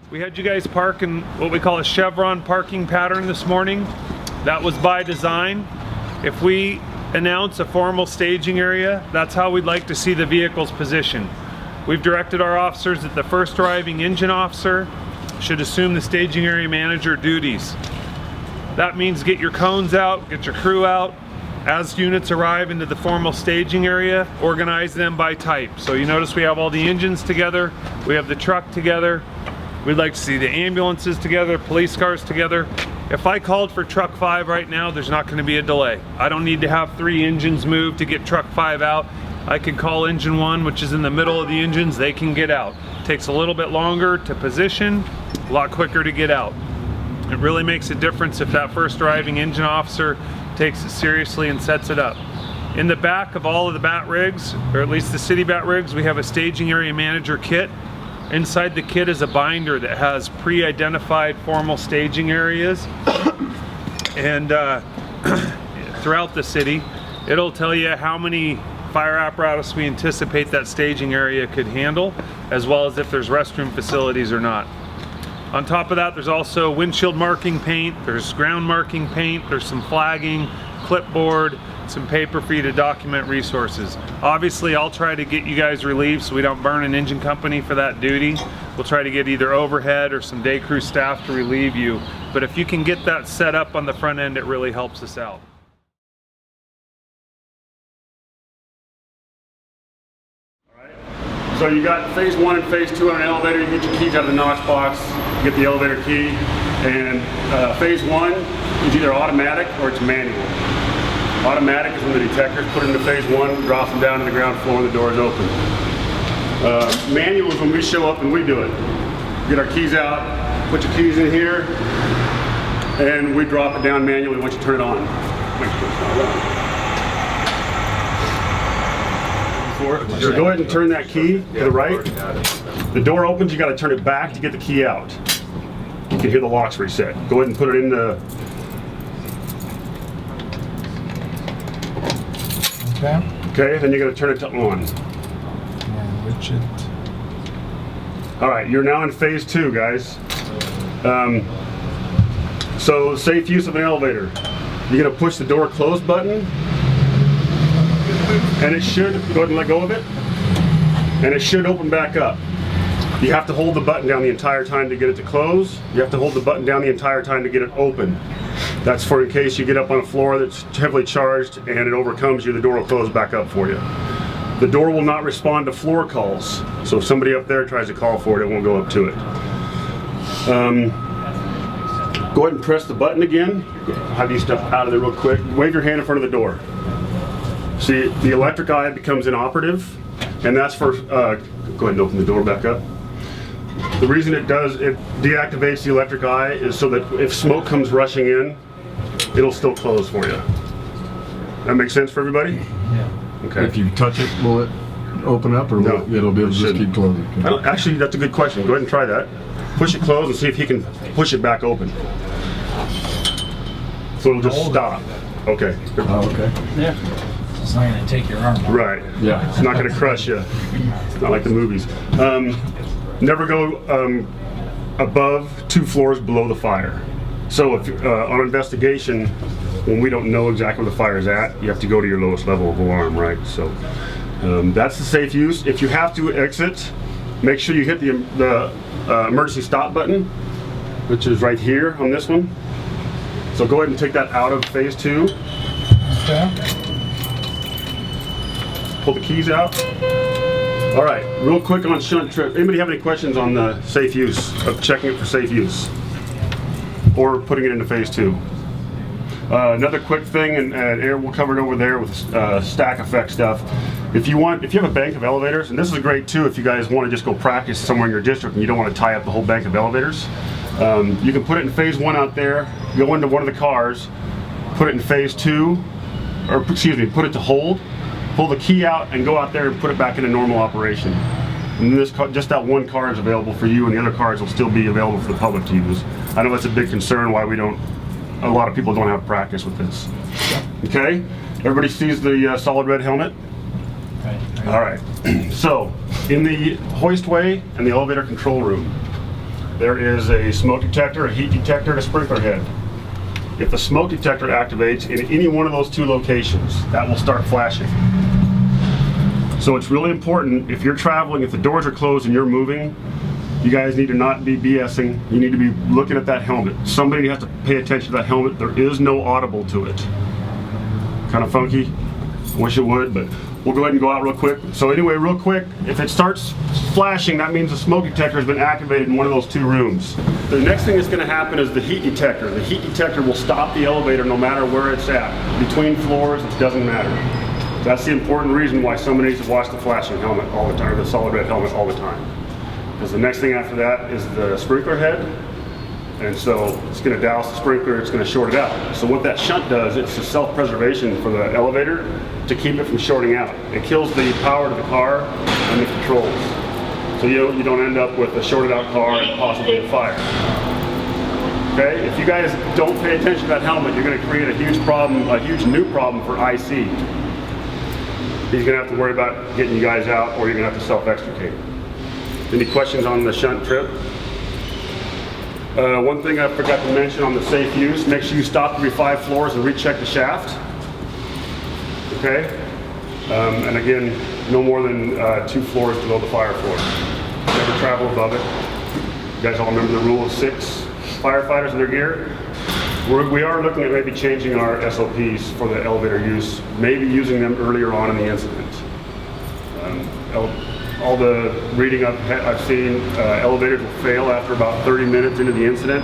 We had you guys park in what we call a chevron parking pattern this morning. That was by design. If we announce a formal staging area, that's how we'd like to see the vehicles positioned. We've directed our officers that the first arriving engine officer should assume the staging area manager duties. That means get your cones out, get your crew out. As units arrive into the formal staging area, organize them by type. So you notice we have all the engines together, we have the truck together. We'd like to see the ambulances together, police cars together. If I called for truck 5 right now, there's not going to be a delay. I don't need to have 3 engines moved to get truck 5 out. I can call engine 1, which is in the middle of the engines, they can get out. Takes a little bit longer to position, a lot quicker to get out. It really makes a difference if that first arriving engine officer takes it seriously and sets it up. In the back of all of the bat rigs, or at least the city bat rigs, we have a staging area manager kit. Inside the kit is a binder that has pre-identified formal staging areas. And throughout the city, it'll tell you how many fire apparatus we anticipate that staging area could handle, as well as if there's restroom facilities or not. On top of that, there's also windshield marking paint, there's ground marking paint, there's some flagging, clipboard, some paper for you to document resources. Obviously, I'll try to get you guys relieved so we don't burn an engine company for that duty. We'll try to get either overhead or some day crew staff to relieve you. But if you can get that set up on the front end, it really helps us out. So you got phase 1 and phase 2 on an elevator. You get your keys out of the Knox box, get the elevator key, and phase 1 is either automatic or it's manual. Automatic is when the detectors put into phase 1, drop them down to the ground floor and the door is open. Manual is when we show up and we do it. Get our keys out, put your keys in here, and we drop it down manually once you turn it on. Make sure it's not running. So go ahead and turn that key to the right. The door opens, you got to turn it back to get the key out. You can hear the locks reset. Go ahead and put it in the... Okay, then you're going to turn it to on. Alright, you're now in phase 2, guys. So safe use of an elevator. You're going to push the door close button. And it should, go ahead and let go of it, and it should open back up. You have to hold the button down the entire time to get it to close. You have to hold the button down the entire time to get it open. That's for in case you get up on a floor that's heavily charged and it overcomes you, the door will close back up for you. The door will not respond to floor calls. So if somebody up there tries to call for it, it won't go up to it. Go ahead and press the button again. Have you step out of there real quick. Wave your hand in front of the door. See, the electric eye becomes inoperative, and that's for, go ahead and open the door back up. The reason it deactivates the electric eye is so that if smoke comes rushing in, it'll still close for you. That makes sense for everybody? Yeah. Okay. If you touch it, will it open up, or no, it'll be able to just keep closing? Actually, that's a good question. Go ahead and try that. Push it closed and see if he can push it back open. So it'll just stop. Okay. Oh, okay. Yeah. It's not going to take your arm off. Right. Yeah. It's not going to crush you. It's not like the movies. Never go above 2 floors below the fire. So if on investigation, when we don't know exactly where the fire is at, you have to go to your lowest level of alarm, right? So that's the safe use. If you have to exit, make sure you hit the emergency stop button, which is right here on this one. So go ahead and take that out of phase 2. Okay. Pull the keys out. All right, real quick on shunt trip. Anybody have any questions on the safe use, of checking it for safe use? Or putting it into phase 2? Another quick thing, and Aaron will cover it over there with stack effect stuff. If you have a bank of elevators, and this is great too if you guys want to just go practice somewhere in your district and you don't want to tie up the whole bank of elevators, you can put it in phase 1 out there, go into one of the cars, put it in phase 2, or excuse me, put it to hold, pull the key out and go out there and put it back into normal operation. And this car, just that one car is available for you, and the other cars will still be available for the public to use. I know that's a big concern why a lot of people don't have practice with this. Okay, everybody sees the solid red helmet? Right. All right, so in the hoistway and the elevator control room, there is a smoke detector, a heat detector, and a sprinkler head. If the smoke detector activates in any one of those two locations, that will start flashing. So it's really important, if you're traveling, if the doors are closed and you're moving, you guys need to not be BSing. You need to be looking at that helmet. Somebody has to pay attention to that helmet. There is no audible to it. Kind of funky. Wish it would, but we'll go ahead and go out real quick. So anyway, real quick, if it starts flashing, that means the smoke detector has been activated in one of those two rooms. The next thing that's going to happen is the heat detector. The heat detector will stop the elevator no matter where it's at. Between floors, it doesn't matter. That's the important reason why somebody needs to watch the flashing helmet all the time, or the solid red helmet all the time. Because the next thing after that is the sprinkler head. And so it's going to douse the sprinkler, it's going to short it out. So what that shunt does, it's a self-preservation for the elevator to keep it from shorting out. It kills the power to the car and the controls. So you don't end up with a shorted out car and possibly a fire. Okay, if you guys don't pay attention to that helmet, you're going to create a huge problem, a huge new problem for IC. He's going to have to worry about getting you guys out, or you're going to have to self-extricate. Any questions on the shunt trip? One thing I forgot to mention on the safe use, make sure you stop every 5 floors and recheck the shaft. Okay? And again, no more than 2 floors below the fire floor. Never travel above it. You guys all remember the rule of 6 firefighters in their gear? We are looking at maybe changing our SOPs for the elevator use, maybe using them earlier on in the incident. All the reading I've seen, elevators will fail after about 30 minutes into the incident,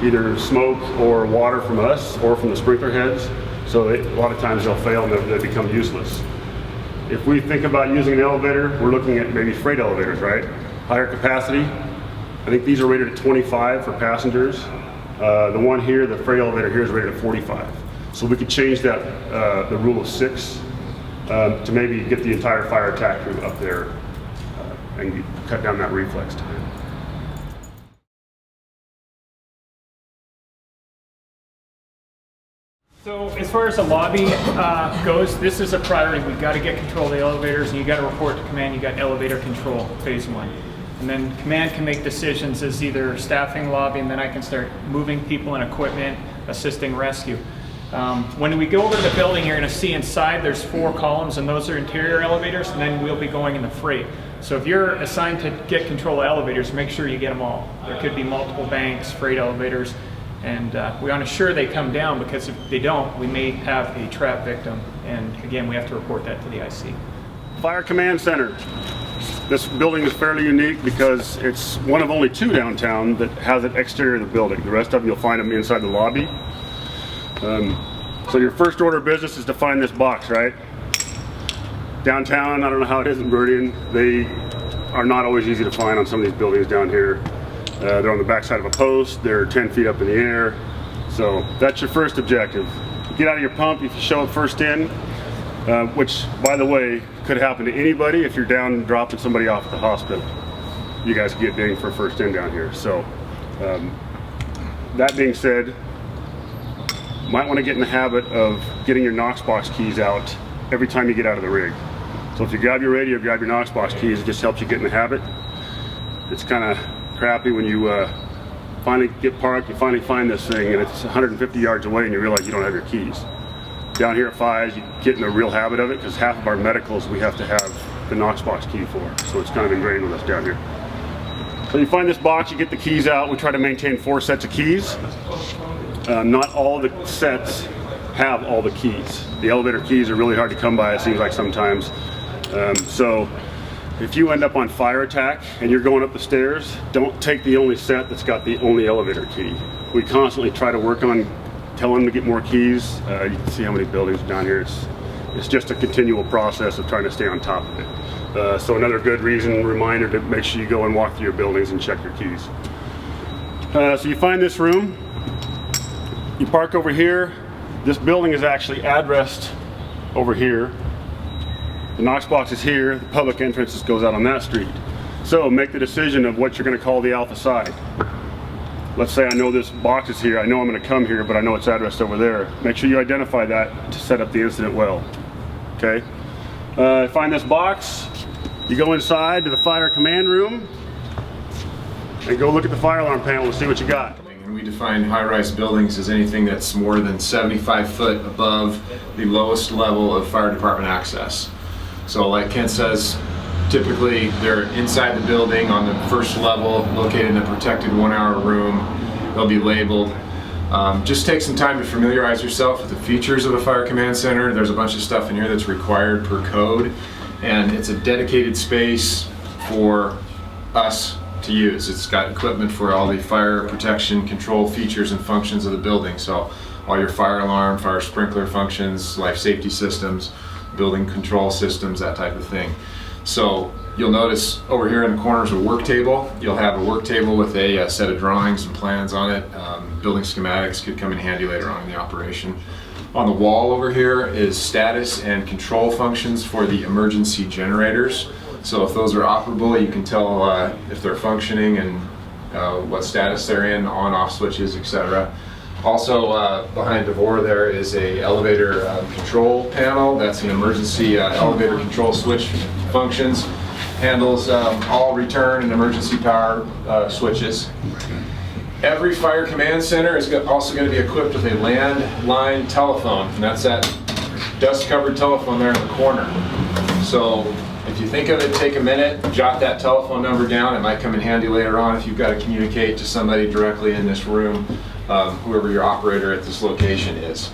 either smoke or water from us or from the sprinkler heads. So a lot of times they'll fail and they become useless. If we think about using an elevator, we're looking at maybe freight elevators, right? Higher capacity. I think these are rated at 25 for passengers. The one here, the freight elevator here, is rated at 45. So we could change that, the rule of 6, to maybe get the entire fire attack crew up there and cut down that reflex time. So as far as the lobby goes, this is a priority. We've got to get control of the elevators, and you got to report to command. You got elevator control, phase 1. And then command can make decisions as either staffing lobby, and then I can start moving people and equipment, assisting rescue. When we go over to the building, you're going to see inside there's 4 columns, and those are interior elevators, and then we'll be going in the freight. So if you're assigned to get control of elevators, make sure you get them all. There could be multiple banks, freight elevators, and we want to ensure they come down, because if they don't, we may have a trap victim, and again, we have to report that to the IC. Fire Command Center. This building is fairly unique because it's one of only 2 downtown that has an exterior of the building. The rest of them you'll find them inside the lobby. So your first order of business is to find this box, right? Downtown, I don't know how it is in Meridian. They are not always easy to find on some of these buildings down here. They're on the back side of a post, they're 10 feet up in the air. So that's your first objective. Get out of your pump if you show up first in, which, by the way, could happen to anybody if you're down and dropping somebody off at the hospital. You guys get dinged for first in down here. So that being said, you might want to get in the habit of getting your Knox box keys out every time you get out of the rig. So if you grab your radio, grab your Knox box keys, it just helps you get in the habit. It's kind of crappy when you finally get parked, you finally find this thing, and it's 150 yards away and you realize you don't have your keys. Down here at FIES, you get in a real habit of it, because half of our medicals we have to have the Knox box key for. So it's kind of ingrained with us down here. So you find this box, you get the keys out. We try to maintain 4 sets of keys. Not all the sets have all the keys. The elevator keys are really hard to come by, it seems like sometimes. So if you end up on fire attack and you're going up the stairs, don't take the only set that's got the only elevator key. We constantly try to work on telling them to get more keys. You can see how many buildings are down here. It's just a continual process of trying to stay on top of it. So another good reminder to make sure you go and walk through your buildings and check your keys. So you find this room, you park over here. This building is actually addressed over here. The Knox box is here, the public entrance goes out on that street. So make the decision of what you're going to call the alpha side. Let's say I know this box is here, I know I'm going to come here, but I know it's addressed over there. Make sure you identify that to set up the incident well. Okay? Find this box, you go inside to the fire command room, and go look at the fire alarm panel and see what you got. And we define high-rise buildings as anything that's more than 75 foot above the lowest level of fire department access. So like Kent says, typically they're inside the building on the first level, located in a protected 1-hour room. They'll be labeled. Just take some time to familiarize yourself with the features of the Fire Command Center. There's a bunch of stuff in here that's required per code, and it's a dedicated space for us to use. It's got equipment for all the fire protection control features and functions of the building. So all your fire alarm, fire sprinkler functions, life safety systems, building control systems, that type of thing. So you'll notice over here in the corners a work table. You'll have a work table with a set of drawings and plans on it. Building schematics could come in handy later on in the operation. On the wall over here is status and control functions for the emergency generators. So if those are operable, you can tell if they're functioning and what status they're in, on-off switches, etc. Also behind Devore there is a elevator control panel. That's an emergency elevator control switch functions. Handles all return and emergency power switches. Every fire command center is also going to be equipped with a landline telephone, and that's that dust-covered telephone there in the corner. So if you think of it, take a minute, jot that telephone number down. It might come in handy later on if you've got to communicate to somebody directly in this room, whoever your operator at this location is.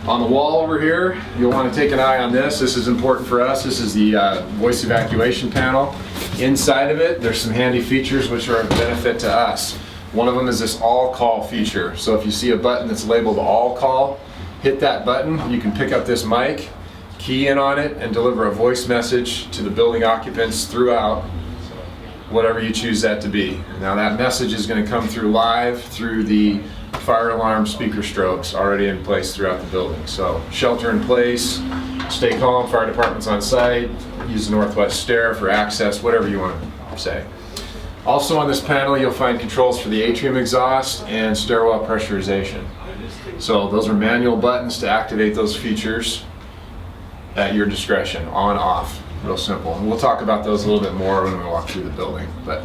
On the wall over here, you'll want to take an eye on this. This is important for us. This is the voice evacuation panel. Inside of it, there's some handy features which are of benefit to us. One of them is this all call feature. So if you see a button that's labeled all call, hit that button. You can pick up this mic, key in on it, and deliver a voice message to the building occupants throughout, whatever you choose that to be. Now that message is going to come through live through the fire alarm speaker strobes already in place throughout the building. So shelter in place, stay calm, fire department's on site, use the northwest stair for access, whatever you want to say. Also on this panel you'll find controls for the atrium exhaust and stairwell pressurization. So those are manual buttons to activate those features at your discretion, on, off, real simple. And we'll talk about those a little bit more when we walk through the building, but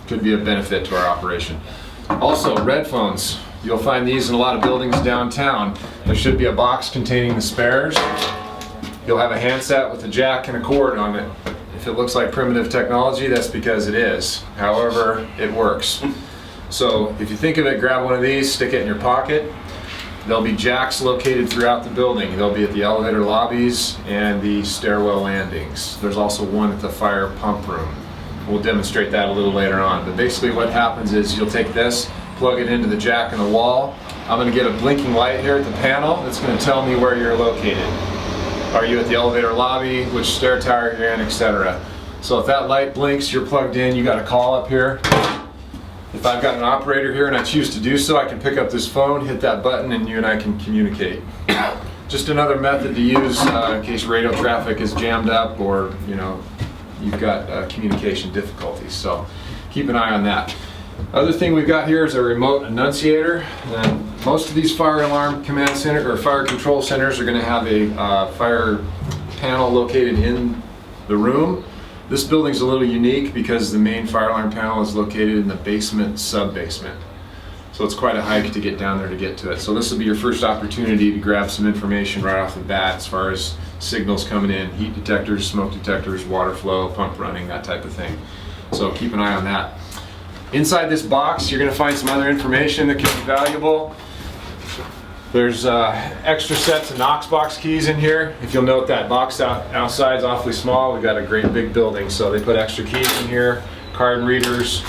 could be a benefit to our operation. Also, red phones. You'll find these in a lot of buildings downtown. There should be a box containing the spares. You'll have a handset with a jack and a cord on it. If it looks like primitive technology, that's because it is. However, it works. So if you think of it, grab one of these, stick it in your pocket. There'll be jacks located throughout the building. They'll be at the elevator lobbies and the stairwell landings. There's also one at the fire pump room. We'll demonstrate that a little later on. But basically what happens is you'll take this, plug it into the jack in the wall. I'm going to get a blinking light here at the panel that's going to tell me where you're located. Are you at the elevator lobby, which stair tower you're in, etc. So if that light blinks, you're plugged in, you got a call up here. If I've got an operator here and I choose to do so, I can pick up this phone, hit that button, and you and I can communicate. Just another method to use in case radio traffic is jammed up or you've got communication difficulties. So keep an eye on that. Other thing we've got here is a remote annunciator. And most of these fire alarm command center or fire control centers are going to have a fire panel located in the room. This building's a little unique because the main fire alarm panel is located in the basement sub-basement. So it's quite a hike to get down there to get to it. So this will be your first opportunity to grab some information right off the bat as far as signals coming in, heat detectors, smoke detectors, water flow, pump running, that type of thing. So keep an eye on that. Inside this box, you're going to find some other information that can be valuable. There's extra sets of Knox box keys in here. If you'll note, that box outside is awfully small. We've got a great big building, so they put extra keys in here, card readers,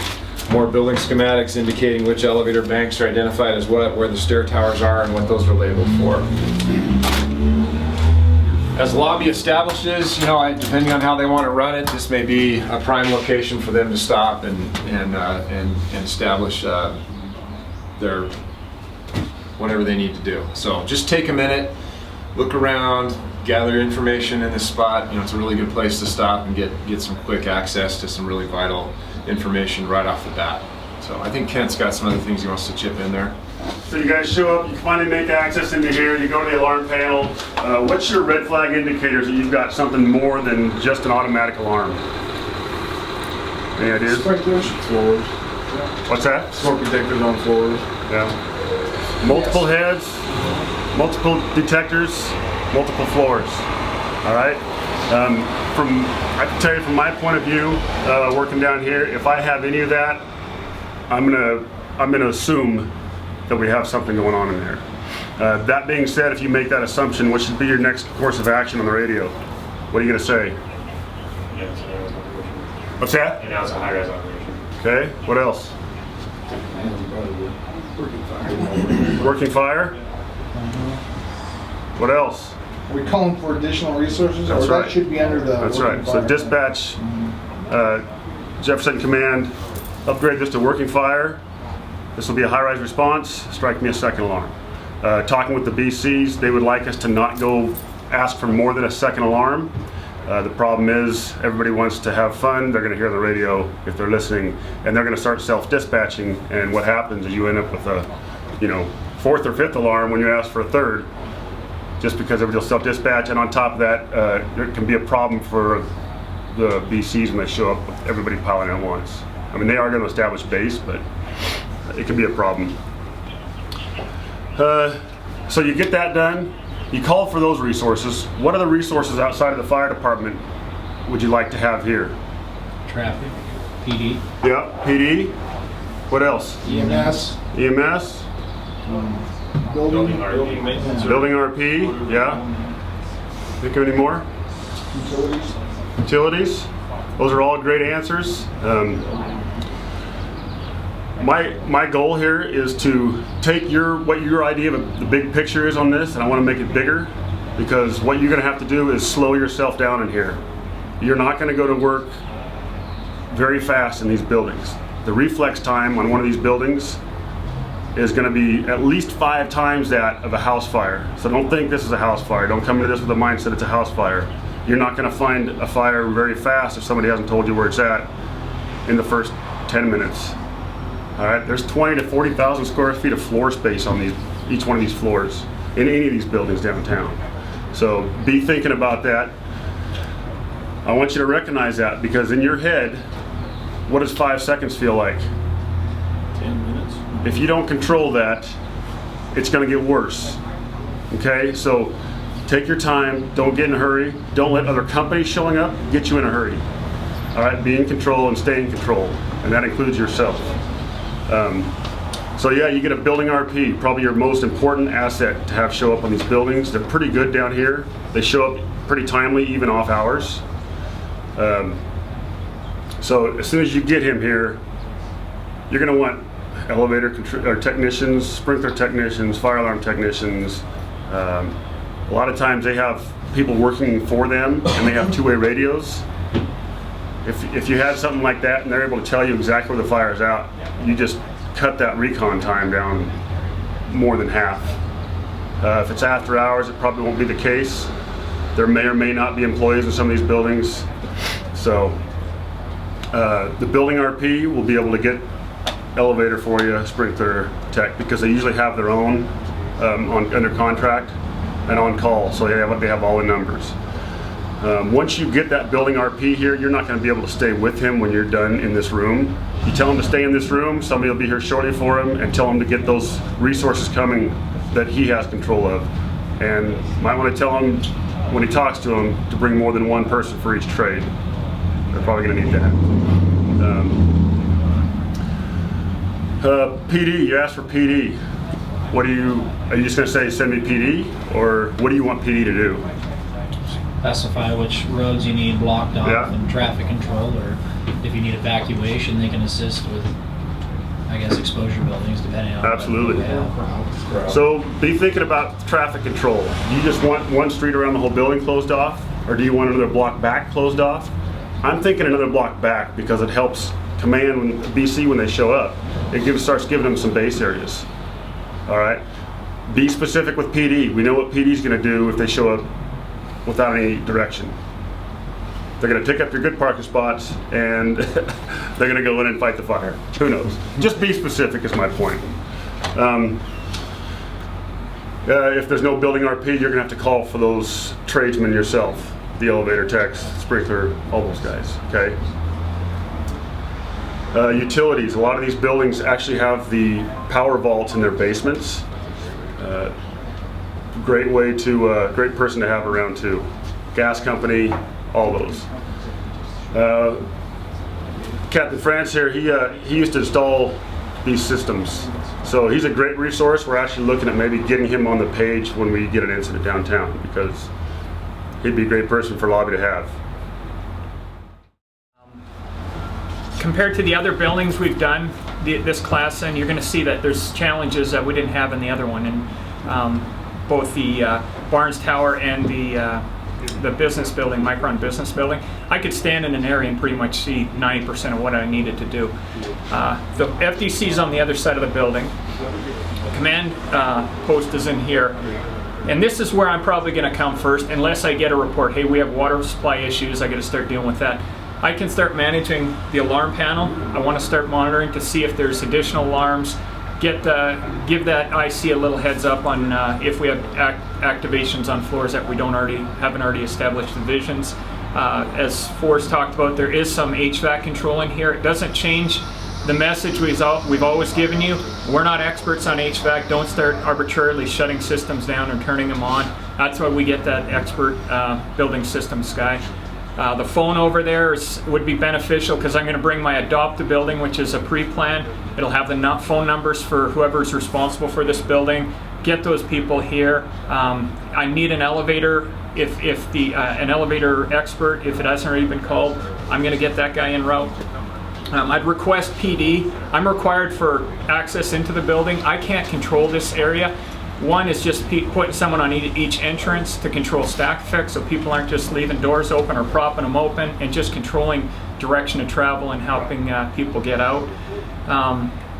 more building schematics indicating which elevator banks are identified as what, where the stair towers are, and what those are labeled for. As the lobby establishes, depending on how they want to run it, this may be a prime location for them to stop and establish their whatever they need to do. So just take a minute, look around, gather information in this spot. It's a really good place to stop and get some quick access to some really vital information right off the bat. So I think Kent's got some other things he wants to chip in there. So you guys show up, you finally make access into here, you go to the alarm panel. What's your red flag indicators that you've got something more than just an automatic alarm? Any ideas? Sprinklers. Floors. What's that? Smoke detectors on floors. Yeah. Multiple heads, multiple detectors, multiple floors. All right. I can tell you from my point of view, working down here, if I have any of that, I'm gonna assume that we have something going on in there. That being said, if you make that assumption, what should be your next course of action on the radio? What are you gonna say? What's that? And now it's a high-rise operation. Okay. What else? Working fire. What else? Are we calling for additional resources, That's or right. that should be under the? That's working right. So fire? dispatch, Jefferson Command, upgrade this to working fire. This will be a high-rise response. Strike me a second alarm. Talking with the BCs, they would like us to not go ask for more than a second alarm. The problem is everybody wants to have fun. They're going to hear the radio if they're listening, and they're going to start self-dispatching. And what happens is you end up with a, fourth or fifth alarm when you ask for a third, just because everybody will self-dispatch. And on top of that, there can be a problem for the BCs when they show up with everybody piling at once. I mean, they are going to establish base, but it can be a problem. So you get that done. You call for those resources. What other resources outside of the fire department would you like to have here? Traffic, PD, Yeah, PD. What else? EMS, EMS, building, building RP. Yeah. Think of any more? utilities. Utilities. Those are all great answers. My goal here is to take what your idea of the big picture is on this, and I want to make it bigger, because what you're going to have to do is slow yourself down in here. You're not going to go to work very fast in these buildings. The reflex time on one of these buildings is going to be at least 5 times that of a house fire. So don't think this is a house fire. Don't come into this with the mindset it's a house fire. You're not going to find a fire very fast if somebody hasn't told you where it's at in the first 10 minutes. All right, there's 20 to 40,000 square feet of floor space on each one of these floors in any of these buildings downtown. So be thinking about that. I want you to recognize that, because in your head, what does 5 seconds feel like? 10 minutes. If you don't control that, it's going to get worse. Okay, so take your time. Don't get in a hurry. Don't let other companies showing up get you in a hurry. All right, be in control and stay in control, and that includes yourself. So yeah, you get a building RP, probably your most important asset to have show up on these buildings. They're pretty good down here. They show up pretty timely, even off hours. So as soon as you get him here, you're going to want elevator technicians, sprinkler technicians, fire alarm technicians. A lot of times they have people working for them, and they have two-way radios. If you had something like that and they're able to tell you exactly where the fire is out, you just cut that recon time down more than half. If it's after hours, it probably won't be the case. There may or may not be employees in some of these buildings. So the building RP will be able to get elevator for you, sprinkler tech, because they usually have their own under contract and on call, so they have all the numbers. Once you get that building RP here, you're not going to be able to stay with him when you're done in this room. You tell him to stay in this room, somebody will be here shortly for him, and tell him to get those resources coming that he has control of. And might want to tell him when he talks to him to bring more than one person for each trade. They're probably going to need that. PD, you asked for PD. Are you just going to say send me PD, or what do you want PD to do? specify which roads you need blocked off Yeah. and traffic control, or if you need evacuation, they can assist with, I guess, exposure buildings, depending on. Absolutely. What we have. So be thinking about traffic control. Do you just want one street around the whole building closed off, or do you want another block back closed off? I'm thinking another block back because it helps command when BC when they show up. It starts giving them some base areas. All right. Be specific with PD. We know what PD is going to do if they show up without any direction. They're going to take up your good parking spots and they're going to go in and fight the fire. Who knows? Just be specific is my point. If there's no building RP, you're going to have to call for those tradesmen yourself, the elevator techs, sprinkler, all those guys, okay? Utilities, a lot of these buildings actually have the power vaults in their basements. Great way to, great person to have around too. Gas company, all those. Captain France here, he used to install these systems. So he's a great resource. We're actually looking at maybe getting him on the page when we get an incident downtown, because he'd be a great person for lobby to have. Compared to the other buildings we've done this class in, you're going to see that there's challenges that we didn't have in the other one. And both the Barnes Tower and the business building, Micron business building, I could stand in an area and pretty much see 90% of what I needed to do. The FDC's on the other side of the building. Command post is in here. And this is where I'm probably going to come first, unless I get a report, hey, we have water supply issues, I got to start dealing with that. I can start managing the alarm panel. I want to start monitoring to see if there's additional alarms. Give that IC a little heads up on if we have activations on floors that we haven't already established divisions. As Forrest talked about, there is some HVAC control in here. It doesn't change the message we've always given you. We're not experts on HVAC. Don't start arbitrarily shutting systems down and turning them on. That's why we get that expert building systems guy. The phone over there would be beneficial because I'm going to bring my Adopt a Building, which is a pre-plan. It'll have the phone numbers for whoever's responsible for this building. Get those people here. I need an elevator. If an elevator expert, if it hasn't already been called, I'm going to get that guy en route. I'd request PD. I'm required for access into the building. I can't control this area. One is just putting someone on each entrance to control stack effects, so people aren't just leaving doors open or propping them open, and just controlling direction of travel and helping people get out.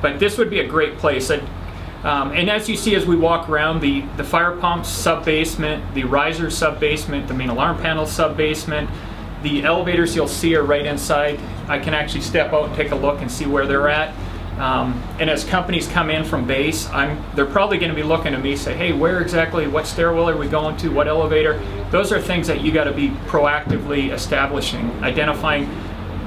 But this would be a great place. And as you see as we walk around, the fire pumps sub-basement, the riser sub-basement, the main alarm panel sub-basement, the elevators you'll see are right inside. I can actually step out and take a look and see where they're at. And as companies come in from base, they're probably going to be looking at me, say, hey, where exactly, what stairwell are we going to, what elevator? Those are things that you got to be proactively establishing, identifying.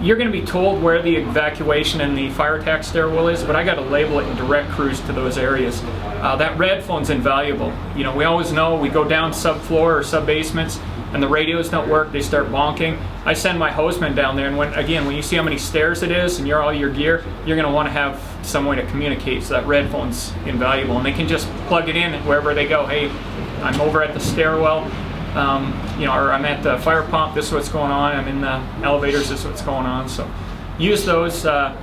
You're going to be told where the evacuation and the fire attack stairwell is, but I got to label it and direct crews to those areas. That red phone's invaluable. You know, we always know we go down subfloor or sub-basements and the radios don't work, they start bonking. I send my hostman down there, and when you see how many stairs it is and you're all your gear, you're going to want to have some way to communicate, so that red phone's invaluable. And they can just plug it in wherever they go. Hey, I'm over at the stairwell, or I'm at the fire pump, this is what's going on. I'm in the elevators, this is what's going on. So use those to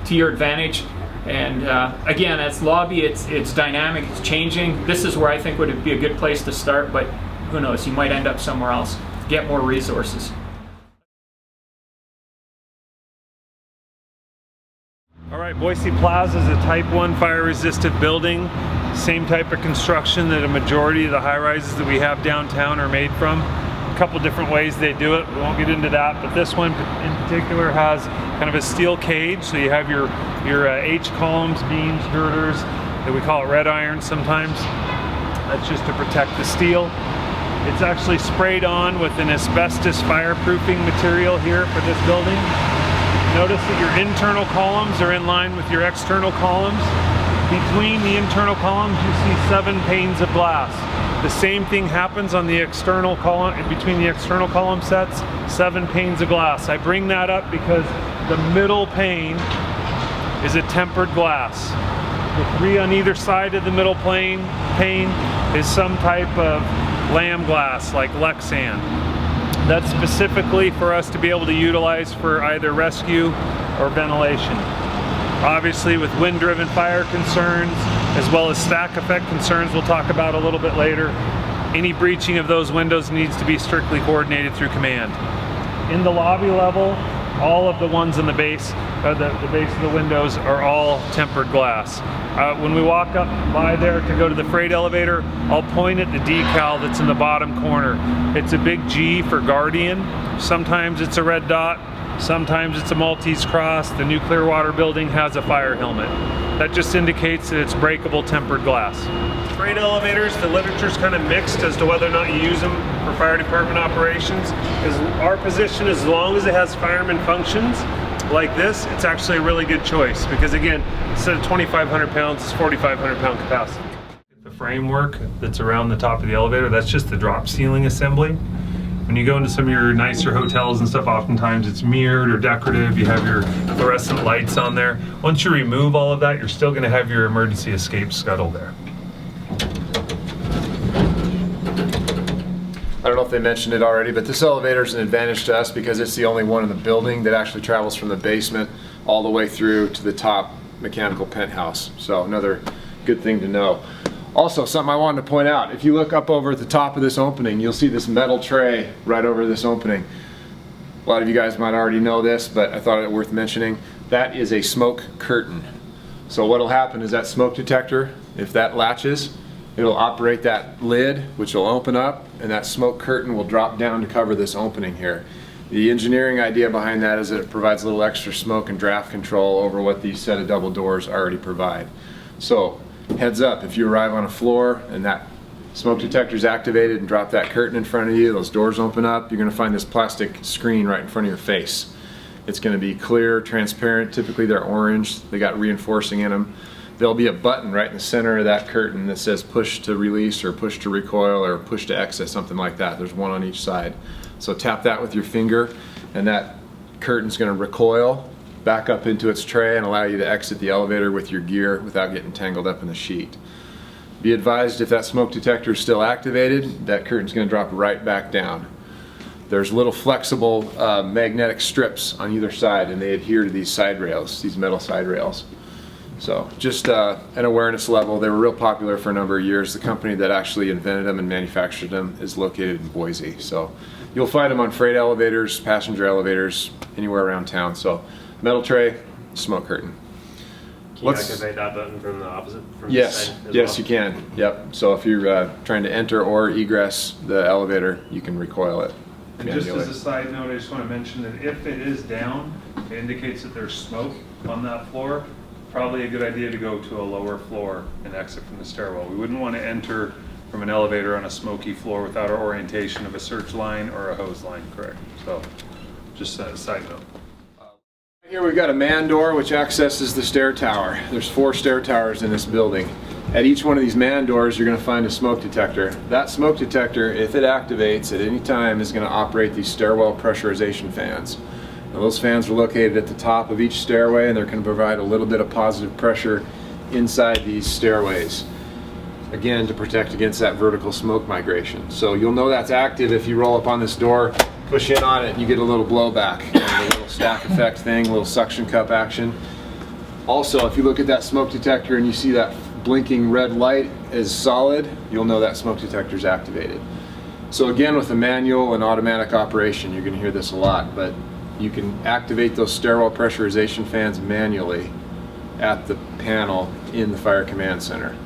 your advantage. And again, as lobby, it's dynamic, it's changing. This is where I think would be a good place to start, but who knows, you might end up somewhere else. Get more resources. All right, Boise Plaza is a type 1 fire resistant building. Same type of construction that a majority of the high rises that we have downtown are made from. A couple different ways they do it. We won't get into that, but this one in particular has kind of a steel cage. So you have your H columns, beams, girders, that we call it red iron sometimes. That's just to protect the steel. It's actually sprayed on with an asbestos fireproofing material here for this building. Notice that your internal columns are in line with your external columns. Between the internal columns, you see 7 panes of glass. The same thing happens on the external column, between the external column sets, 7 panes of glass. I bring that up because the middle pane is a tempered glass. The 3 on either side of the middle pane is some type of lamb glass like Lexan. That's specifically for us to be able to utilize for either rescue or ventilation. Obviously with wind-driven fire concerns, as well as stack effect concerns we'll talk about a little bit later, any breaching of those windows needs to be strictly coordinated through command. In the lobby level, all of the ones in the base, the base of the windows are all tempered glass. When we walk up by there to go to the freight elevator, I'll point at the decal that's in the bottom corner. It's a big G for Guardian. Sometimes it's a red dot, sometimes it's a Maltese cross. The new Clearwater building has a fire helmet. That just indicates that it's breakable tempered glass. Freight elevators, the literature's kind of mixed as to whether or not you use them for fire department operations. Our position, as long as it has fireman functions, like this, it's actually a really good choice because again, instead of 2,500 pounds, it's 4,500 pound capacity. The framework that's around the top of the elevator, that's just the drop ceiling assembly. When you go into some of your nicer hotels and stuff, oftentimes it's mirrored or decorative, you have your fluorescent lights on there. Once you remove all of that, you're still gonna have your emergency escape scuttle there. I don't know if they mentioned it already, but this elevator is an advantage to us because it's the only one in the building that actually travels from the basement all the way through to the top mechanical penthouse. So another good thing to know. Also, something I wanted to point out, if you look up over at the top of this opening, you'll see this metal tray right over this opening. A lot of you guys might already know this, but I thought it worth mentioning. That is a smoke curtain. So what'll happen is that smoke detector, if that latches, it'll operate that lid, which will open up, and that smoke curtain will drop down to cover this opening here. The engineering idea behind that is that it provides a little extra smoke and draft control over what these set of double doors already provide. So, heads up, if you arrive on a floor and that smoke detector is activated and drop that curtain in front of you, those doors open up, you're going to find this plastic screen right in front of your face. It's going to be clear, transparent, typically they're orange, they got reinforcing in them. There'll be a button right in the center of that curtain that says push to release or push to recoil or push to exit, something like that. There's one on each side. So tap that with your finger and that curtain's going to recoil back up into its tray and allow you to exit the elevator with your gear without getting tangled up in the sheet. Be advised, if that smoke detector is still activated, that curtain's going to drop right back down. There's little flexible magnetic strips on either side and they adhere to these side rails, these metal side rails. So just an awareness level. They were real popular for a number of years. The company that actually invented them and manufactured them is located in Boise. So you'll find them on freight elevators, passenger elevators, anywhere around town. So metal tray, smoke curtain. Can you activate that button from the opposite? From Yes, the side as yes well? you can. Yep. So if you're trying to enter or egress the elevator, you can recoil it. And just manually. as a side note, I just want to mention that if it is down, it indicates that there's smoke on that floor. Probably a good idea to go to a lower floor and exit from the stairwell. We wouldn't want to enter from an elevator on a smoky floor without our orientation of a search line or a hose line correct. So just a side note. Here we've got a man door which accesses the stair tower. There's 4 stair towers in this building. At each one of these man doors you're going to find a smoke detector. That smoke detector, if it activates at any time, is going to operate these stairwell pressurization fans. Now, those fans are located at the top of each stairway and they're going to provide a little bit of positive pressure inside these stairways. Again, to protect against that vertical smoke migration. So you'll know that's active if you roll up on this door, push in on it, and you get a little blowback. A little stack effect thing, a little suction cup action. Also, if you look at that smoke detector and you see that blinking red light is solid, you'll know that smoke detector is activated. So again, with a manual and automatic operation, you're going to hear this a lot, but you can activate those stairwell pressurization fans manually at the panel in the Fire Command Center.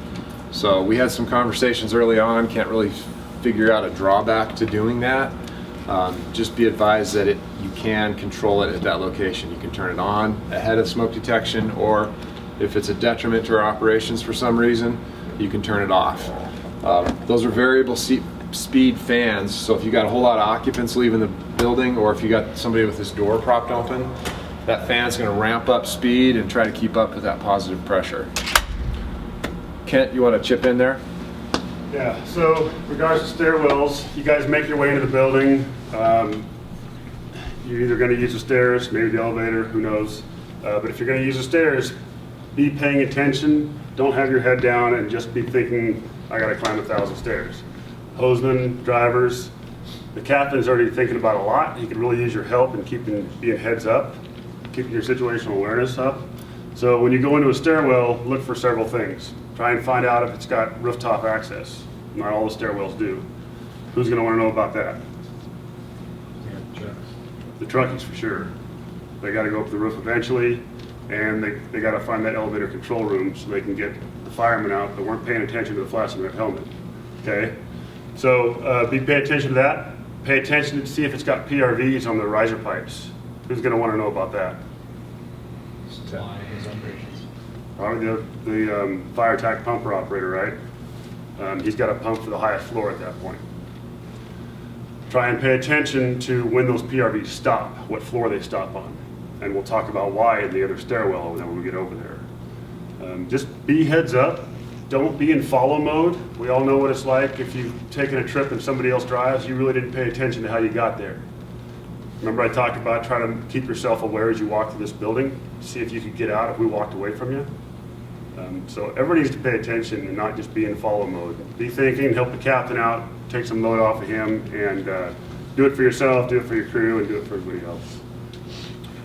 So we had some conversations early on, can't really figure out a drawback to doing that. Just be advised that you can control it at that location. You can turn it on ahead of smoke detection, or if it's a detriment to our operations for some reason, you can turn it off. Those are variable speed fans, so if you got a whole lot of occupants leaving the building, or if you got somebody with this door propped open, that fan's going to ramp up speed and try to keep up with that positive pressure. Kent, you want to chip in there? Yeah, so regards to stairwells, you guys make your way into the building. You're either going to use the stairs, maybe the elevator, who knows. But if you're going to use the stairs, be paying attention. Don't have your head down and just be thinking, I got to climb 1,000 stairs. Hosmen, drivers, the captain's already thinking about a lot. He could really use your help in being heads up, keeping your situational awareness up. So when you go into a stairwell, look for several things. Try and find out if it's got rooftop access. Not all the stairwells do. Who's going to want to know about that? The truckies for sure. They got to go up the roof eventually, and they got to find that elevator control room so they can get the firemen out that weren't paying attention to the flashing of their helmet. Okay? So pay attention to that. Pay attention to see if it's got PRVs on the riser pipes. Who's going to want to know about that? Supply his operations. Probably the fire attack pumper operator, right? He's got a pump for the highest floor at that point. Try and pay attention to when those PRVs stop, what floor they stop on. And we'll talk about why in the other stairwell when we get over there. Just be heads up. Don't be in follow mode. We all know what it's like if you've taken a trip and somebody else drives, you really didn't pay attention to how you got there. Remember I talked about trying to keep yourself aware as you walk through this building, see if you could get out if we walked away from you. So everybody needs to pay attention and not just be in follow mode. Be thinking, help the captain out, take some load off of him, and do it for yourself, do it for your crew, and do it for everybody else.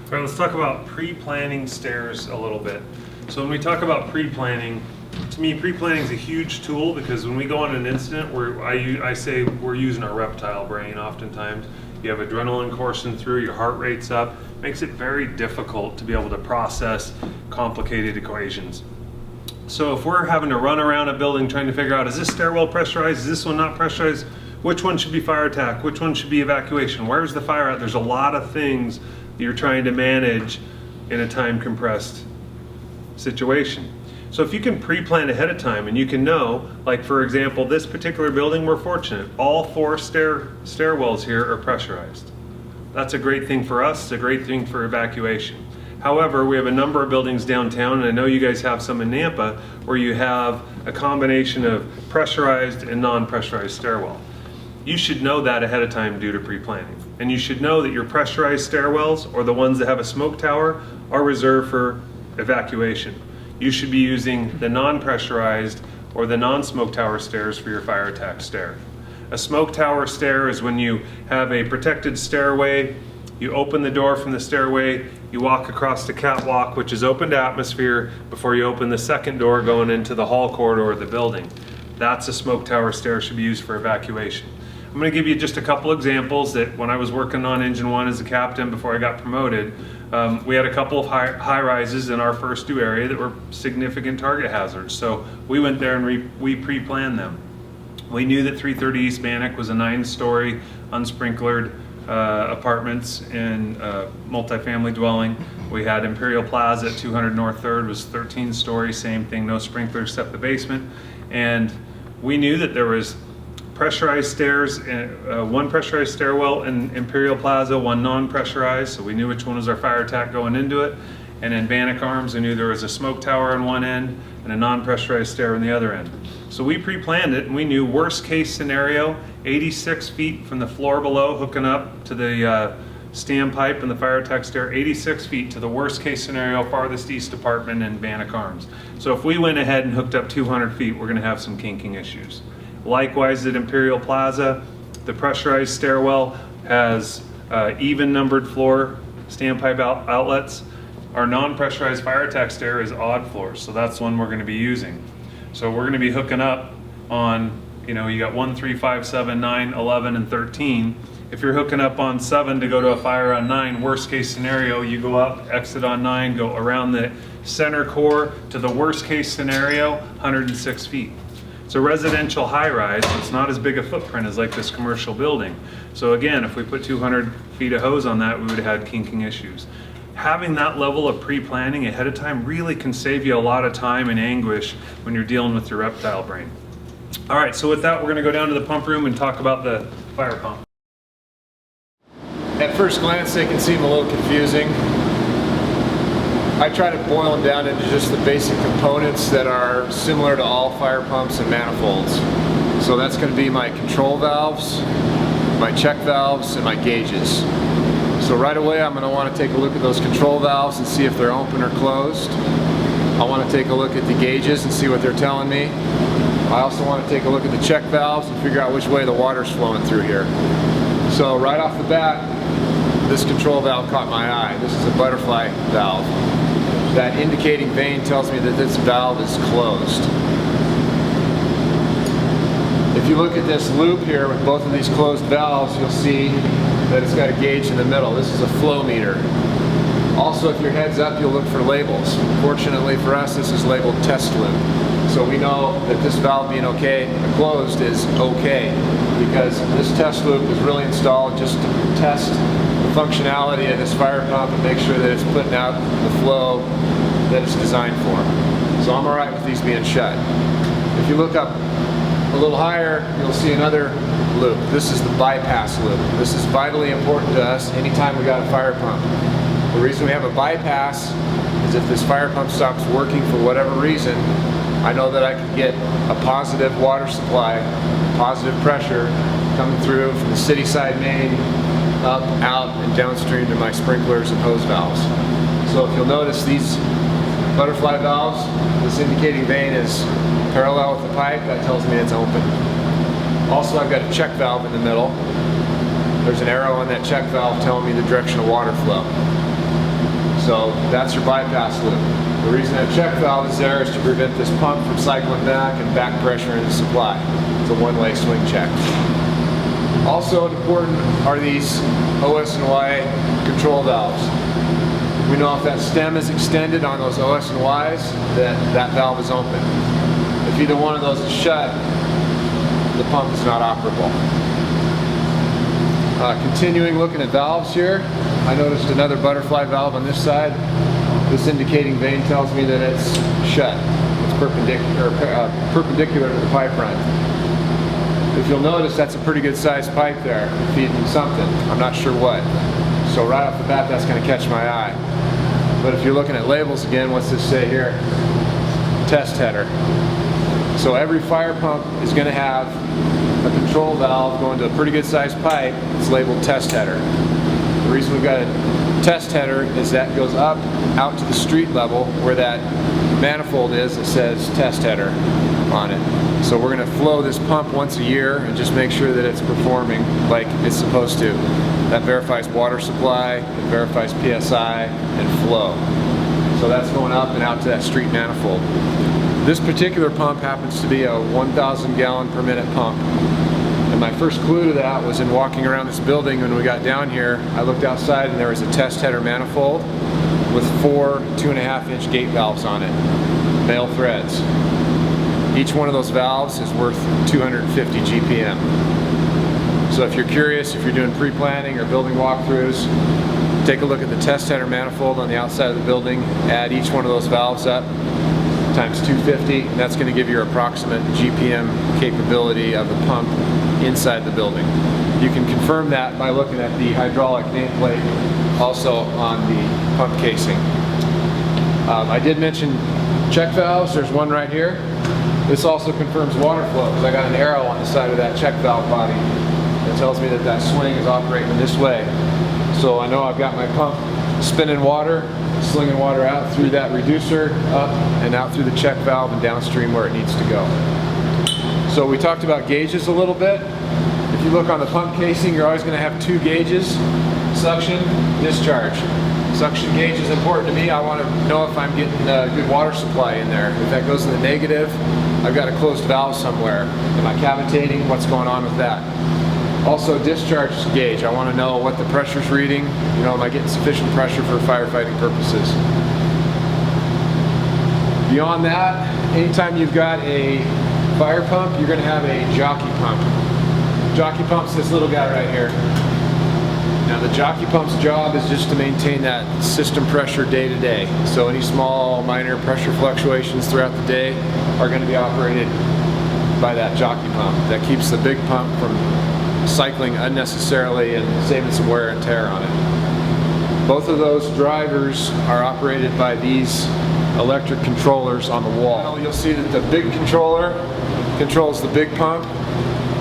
All right, let's talk about pre-planning stairs a little bit. So when we talk about pre-planning, to me, pre-planning is a huge tool because when we go on an incident, I say we're using our reptile brain oftentimes. You have adrenaline coursing through, your heart rate's up, makes it very difficult to be able to process complicated equations. So if we're having to run around a building trying to figure out, is this stairwell pressurized, is this one not pressurized, which one should be fire attack, which one should be evacuation, where's the fire at? There's a lot of things that you're trying to manage in a time compressed situation. So if you can pre-plan ahead of time and you can know, like for example, this particular building, we're fortunate, all 4 stairwells here are pressurized. That's a great thing for us, it's a great thing for evacuation. However, we have a number of buildings downtown, and I know you guys have some in Nampa, where you have a combination of pressurized and non-pressurized stairwell. You should know that ahead of time due to pre-planning. And you should know that your pressurized stairwells, or the ones that have a smoke tower, are reserved for evacuation. You should be using the non-pressurized or the non-smoke tower stairs for your fire attack stair. A smoke tower stair is when you have a protected stairway, you open the door from the stairway, you walk across the catwalk, which is open to atmosphere, before you open the second door going into the hall corridor of the building. That's a smoke tower stair, should be used for evacuation. I'm going to give you just a couple examples that when I was working on Engine 1 as a captain before I got promoted, we had a couple of high rises in our first due area that were significant target hazards. So we went there and we pre-planned them. We knew that 330 East Bannock was a 9-story unsprinklered apartments and multifamily dwelling. We had Imperial Plaza at 200 North 3rd was 13-story, same thing, no sprinkler except the basement. And we knew that there was pressurized stairs, one pressurized stairwell in Imperial Plaza, one non-pressurized, so we knew which one was our fire attack going into it. And in Bannock Arms, we knew there was a smoke tower on one end and a non-pressurized stair on the other end. So we pre-planned it, and we knew worst case scenario, 86 feet from the floor below, hooking up to the standpipe and the fire attack stair, 86 feet to the worst case scenario, farthest east apartment in Bannock Arms. So if we went ahead and hooked up 200 feet, we're gonna have some kinking issues. Likewise at Imperial Plaza, the pressurized stairwell has even numbered floor standpipe outlets. Our non-pressurized fire attack stair is odd floors, so that's one we're going to be using. So we're going to be hooking up on, you got 1, 3, 5, 7, 9, 11, and 13. If you're hooking up on 7 to go to a fire on 9, worst case scenario, you go up, exit on 9, go around the center core to the worst case scenario, 106 feet. It's a residential high-rise, so it's not as big a footprint as like this commercial building. So again, if we put 200 feet of hose on that, we would have had kinking issues. Having that level of pre-planning ahead of time really can save you a lot of time and anguish when you're dealing with your reptile brain. All right, so with that, we're gonna go down to the pump room and talk about the fire pump. At first glance, they can seem a little confusing. I try to boil them down into just the basic components that are similar to all fire pumps and manifolds. So that's going to be my control valves, my check valves, and my gauges. So right away I'm going to want to take a look at those control valves and see if they're open or closed. I want to take a look at the gauges and see what they're telling me. I also want to take a look at the check valves and figure out which way the water's flowing through here. So right off the bat, this control valve caught my eye. This is a butterfly valve. That indicating vane tells me that this valve is closed. If you look at this loop here with both of these closed valves, you'll see that it's got a gauge in the middle. This is a flow meter. Also, if your head's up, you'll look for labels. Fortunately for us, this is labeled test loop. So we know that this valve being closed is okay, because this test loop is really installed just to test the functionality of this fire pump and make sure that it's putting out the flow that it's designed for. So I'm all right with these being shut. If you look up a little higher, you'll see another loop. This is the bypass loop. This is vitally important to us anytime we got a fire pump. The reason we have a bypass is if this fire pump stops working for whatever reason, I know that I can get a positive water supply, positive pressure coming through from the city side main, up, out, and downstream to my sprinklers and hose valves. So if you'll notice these butterfly valves, this indicating vein is parallel with the pipe, that tells me it's open. Also, I've got a check valve in the middle. There's an arrow on that check valve telling me the direction of water flow. So that's your bypass loop. The reason that check valve is there is to prevent this pump from cycling back and back pressure in the supply. It's a one-way swing check. Also important are these OS and Y control valves. We know if that stem is extended on those OS and Ys, that valve is open. If either one of those is shut, the pump is not operable. Continuing looking at valves here, I noticed another butterfly valve on this side. This indicating vein tells me that it's shut. It's perpendicular to the pipe run. If you'll notice, that's a pretty good sized pipe there, feeding something. I'm not sure what. So right off the bat, that's going to catch my eye. But if you're looking at labels again, what's this say here? Test header. So every fire pump is going to have a control valve going to a pretty good sized pipe. It's labeled test header. The reason we've got a test header is that goes up out to the street level where that manifold is that says test header on it. So we're going to flow this pump once a year and just make sure that it's performing like it's supposed to. That verifies water supply, it verifies PSI and flow. So that's going up and out to that street manifold. This particular pump happens to be a 1,000 gallon per minute pump. And my first clue to that was in walking around this building. When we got down here, I looked outside and there was a test header manifold with 4 2.5-inch gate valves on it, male threads. Each one of those valves is worth 250 GPM. So if you're curious, if you're doing pre-planning or building walkthroughs, take a look at the test header manifold on the outside of the building, add each one of those valves up, times 250, and that's going to give you your approximate GPM capability of the pump inside the building. You can confirm that by looking at the hydraulic nameplate also on the pump casing. I did mention check valves. There's one right here. This also confirms water flow because I got an arrow on the side of that check valve body that tells me that that swing is operating this way. So I know I've got my pump spinning water, slinging water out through that reducer, up and out through the check valve and downstream where it needs to go. So we talked about gauges a little bit. If you look on the pump casing, you're always going to have 2 gauges, suction, discharge. Suction gauge is important to me. I want to know if I'm getting a good water supply in there. If that goes in the negative, I've got a closed valve somewhere. Am I cavitating? What's going on with that? Also, discharge gauge. I want to know what the pressure's reading. You know, am I getting sufficient pressure for firefighting purposes? Beyond that, anytime you've got a fire pump, you're going to have a jockey pump. Jockey pump's this little guy right here. Now the jockey pump's job is just to maintain that system pressure day to day. So any small, minor pressure fluctuations throughout the day are going to be operated by that jockey pump. That keeps the big pump from cycling unnecessarily and saving some wear and tear on it. Both of those drivers are operated by these electric controllers on the wall. You'll see that the big controller controls the big pump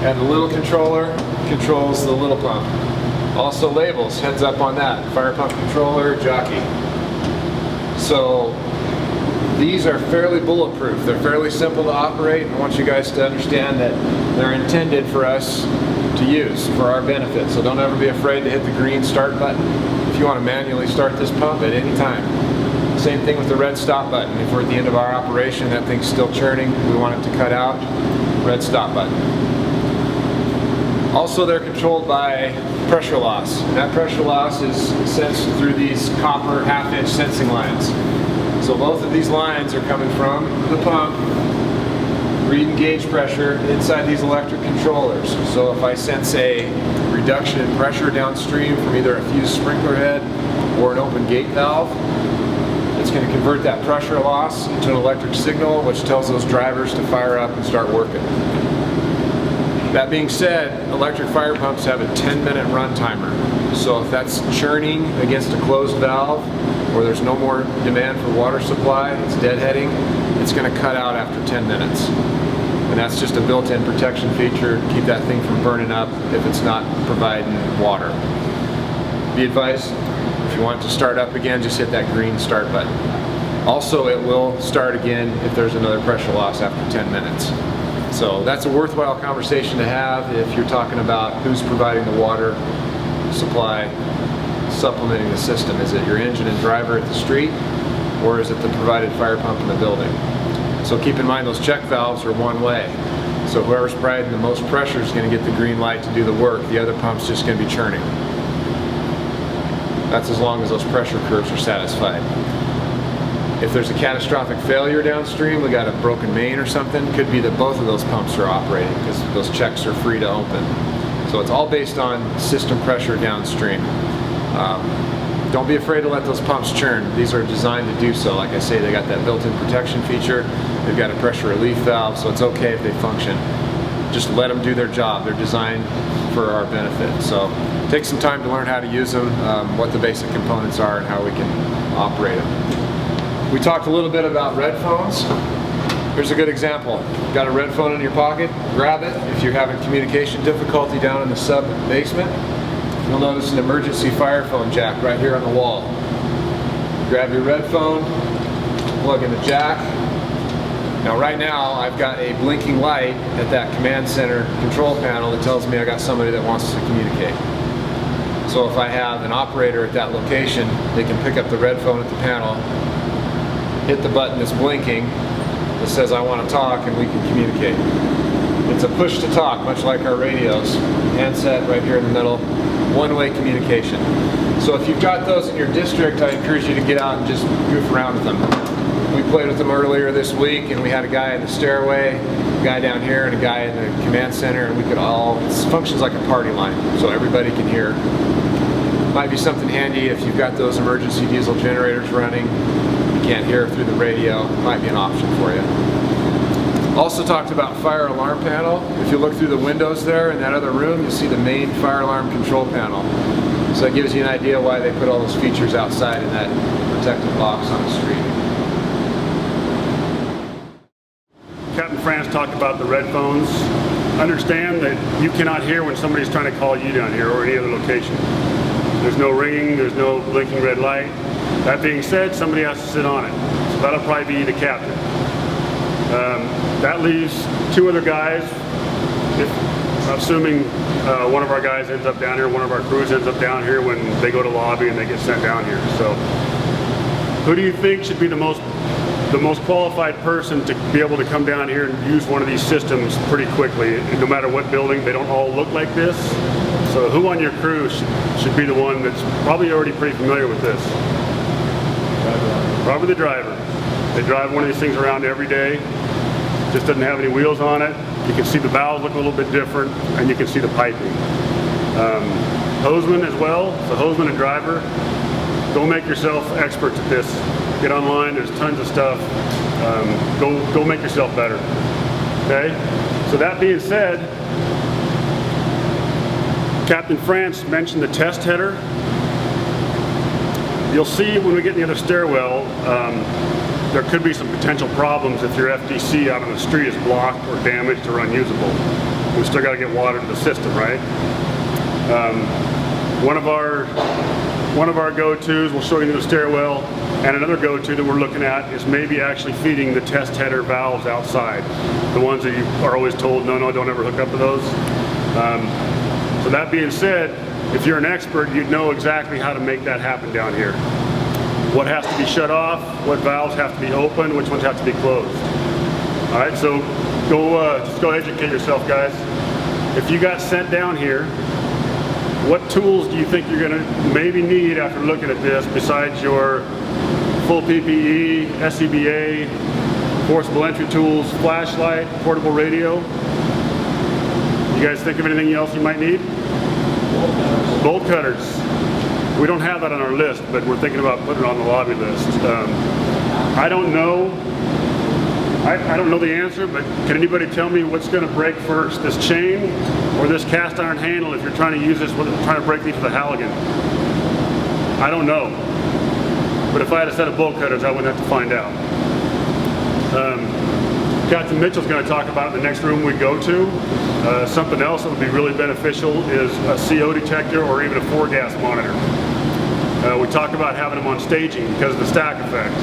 and the little controller controls the little pump. Also labels, heads up on that, fire pump controller, jockey. So these are fairly bulletproof. They're fairly simple to operate, and I want you guys to understand that they're intended for us to use for our benefit. So don't ever be afraid to hit the green start button if you want to manually start this pump at any time. Same thing with the red stop button. If we're at the end of our operation, that thing's still churning, we want it to cut out, red stop button. Also, they're controlled by pressure loss. And that pressure loss is sensed through these copper 1/2-inch sensing lines. So both of these lines are coming from the pump, reading gauge pressure inside these electric controllers. So if I sense a reduction in pressure downstream from either a fused sprinkler head or an open gate valve, it's going to convert that pressure loss into an electric signal, which tells those drivers to fire up and start working. That being said, electric fire pumps have a 10-minute run timer. So if that's churning against a closed valve, or there's no more demand for water supply, it's deadheading, it's going to cut out after 10 minutes. And that's just a built-in protection feature to keep that thing from burning up if it's not providing water. Be advised, if you want it to start up again, just hit that green start button. Also, it will start again if there's another pressure loss after 10 minutes. So that's a worthwhile conversation to have if you're talking about who's providing the water supply, supplementing the system. Is it your engine and driver at the street, or is it the provided fire pump in the building? So keep in mind those check valves are one way. So whoever's providing the most pressure is going to get the green light to do the work. The other pump's just going to be churning. That's as long as those pressure curves are satisfied. If there's a catastrophic failure downstream, we got a broken main or something, could be that both of those pumps are operating because those checks are free to open. So it's all based on system pressure downstream. Don't be afraid to let those pumps churn. These are designed to do so. Like I say, they got that built-in protection feature. They've got a pressure relief valve, so it's okay if they function. Just let them do their job. They're designed for our benefit. So take some time to learn how to use them, what the basic components are, and how we can operate them. We talked a little bit about red phones. Here's a good example. Got a red phone in your pocket, grab it. If you're having communication difficulty down in the sub-basement, you'll notice an emergency fire phone jack right here on the wall. Grab your red phone, plug in the jack. Now right now I've got a blinking light at that command center control panel that tells me I got somebody that wants to communicate. So if I have an operator at that location, they can pick up the red phone at the panel, hit the button that's blinking that says I want to talk, and we can communicate. It's a push to talk, much like our radios. Handset right here in the middle, one-way communication. So if you've got those in your district, I encourage you to get out and just goof around with them. We played with them earlier this week, and we had a guy in the stairway, a guy down here, and a guy in the command center, and we could all, it functions like a party line, so everybody can hear. Might be something handy if you've got those emergency diesel generators running, you can't hear through the radio, might be an option for you. Also talked about fire alarm panel. If you look through the windows there in that other room, you'll see the main fire alarm control panel. So that gives you an idea why they put all those features outside in that protected box on the street. Captain France talked about the red phones. Understand that you cannot hear when somebody's trying to call you down here or any other location. There's no ringing, there's no blinking red light. That being said, somebody has to sit on it. So that'll probably be the captain. That leaves two other guys. Assuming one of our guys ends up down here, one of our crews ends up down here when they go to lobby and they get sent down here. So who do you think should be the most qualified person to be able to come down here and use one of these systems pretty quickly? No matter what building, they don't all look like this. So who on your crew should be the one that's probably already pretty familiar with this? Probably the driver. They drive one of these things around every day. Just doesn't have any wheels on it. You can see the valves look a little bit different, and you can see the piping. Hosman as well, so hosman and driver. Don't make yourself experts at this. Get online, there's tons of stuff. Go make yourself better, okay? So that being said, Captain France mentioned the test header. You'll see when we get in the other stairwell, there could be some potential problems if your FDC out on the street is blocked or damaged or unusable. We still got to get water to the system, right? One of our go-tos, we'll show you in the stairwell, and another go-to that we're looking at is maybe actually feeding the test header valves outside. The ones that you are always told, no, don't ever hook up to those. So that being said, if you're an expert, you'd know exactly how to make that happen down here. What has to be shut off, what valves have to be open, which ones have to be closed. All right, so just go educate yourself, guys. If you got sent down here, what tools do you think you're gonna maybe need after looking at this besides your full PPE, SCBA, forcible entry tools, flashlight, portable radio? You guys think of anything else you might need? Bolt cutters. We don't have that on our list, but we're thinking about putting it on the lobby list. I don't know I don't know the answer, but can anybody tell me what's going to break first, this chain or this cast iron handle if you're trying to use this, trying to break these with a Halligan? I don't know. But if I had a set of bolt cutters, I wouldn't have to find out. Captain Mitchell's going to talk about in the next room we go to. Something else that would be really beneficial is a CO detector or even a 4-gas monitor. We talked about having them on staging because of the stack effect.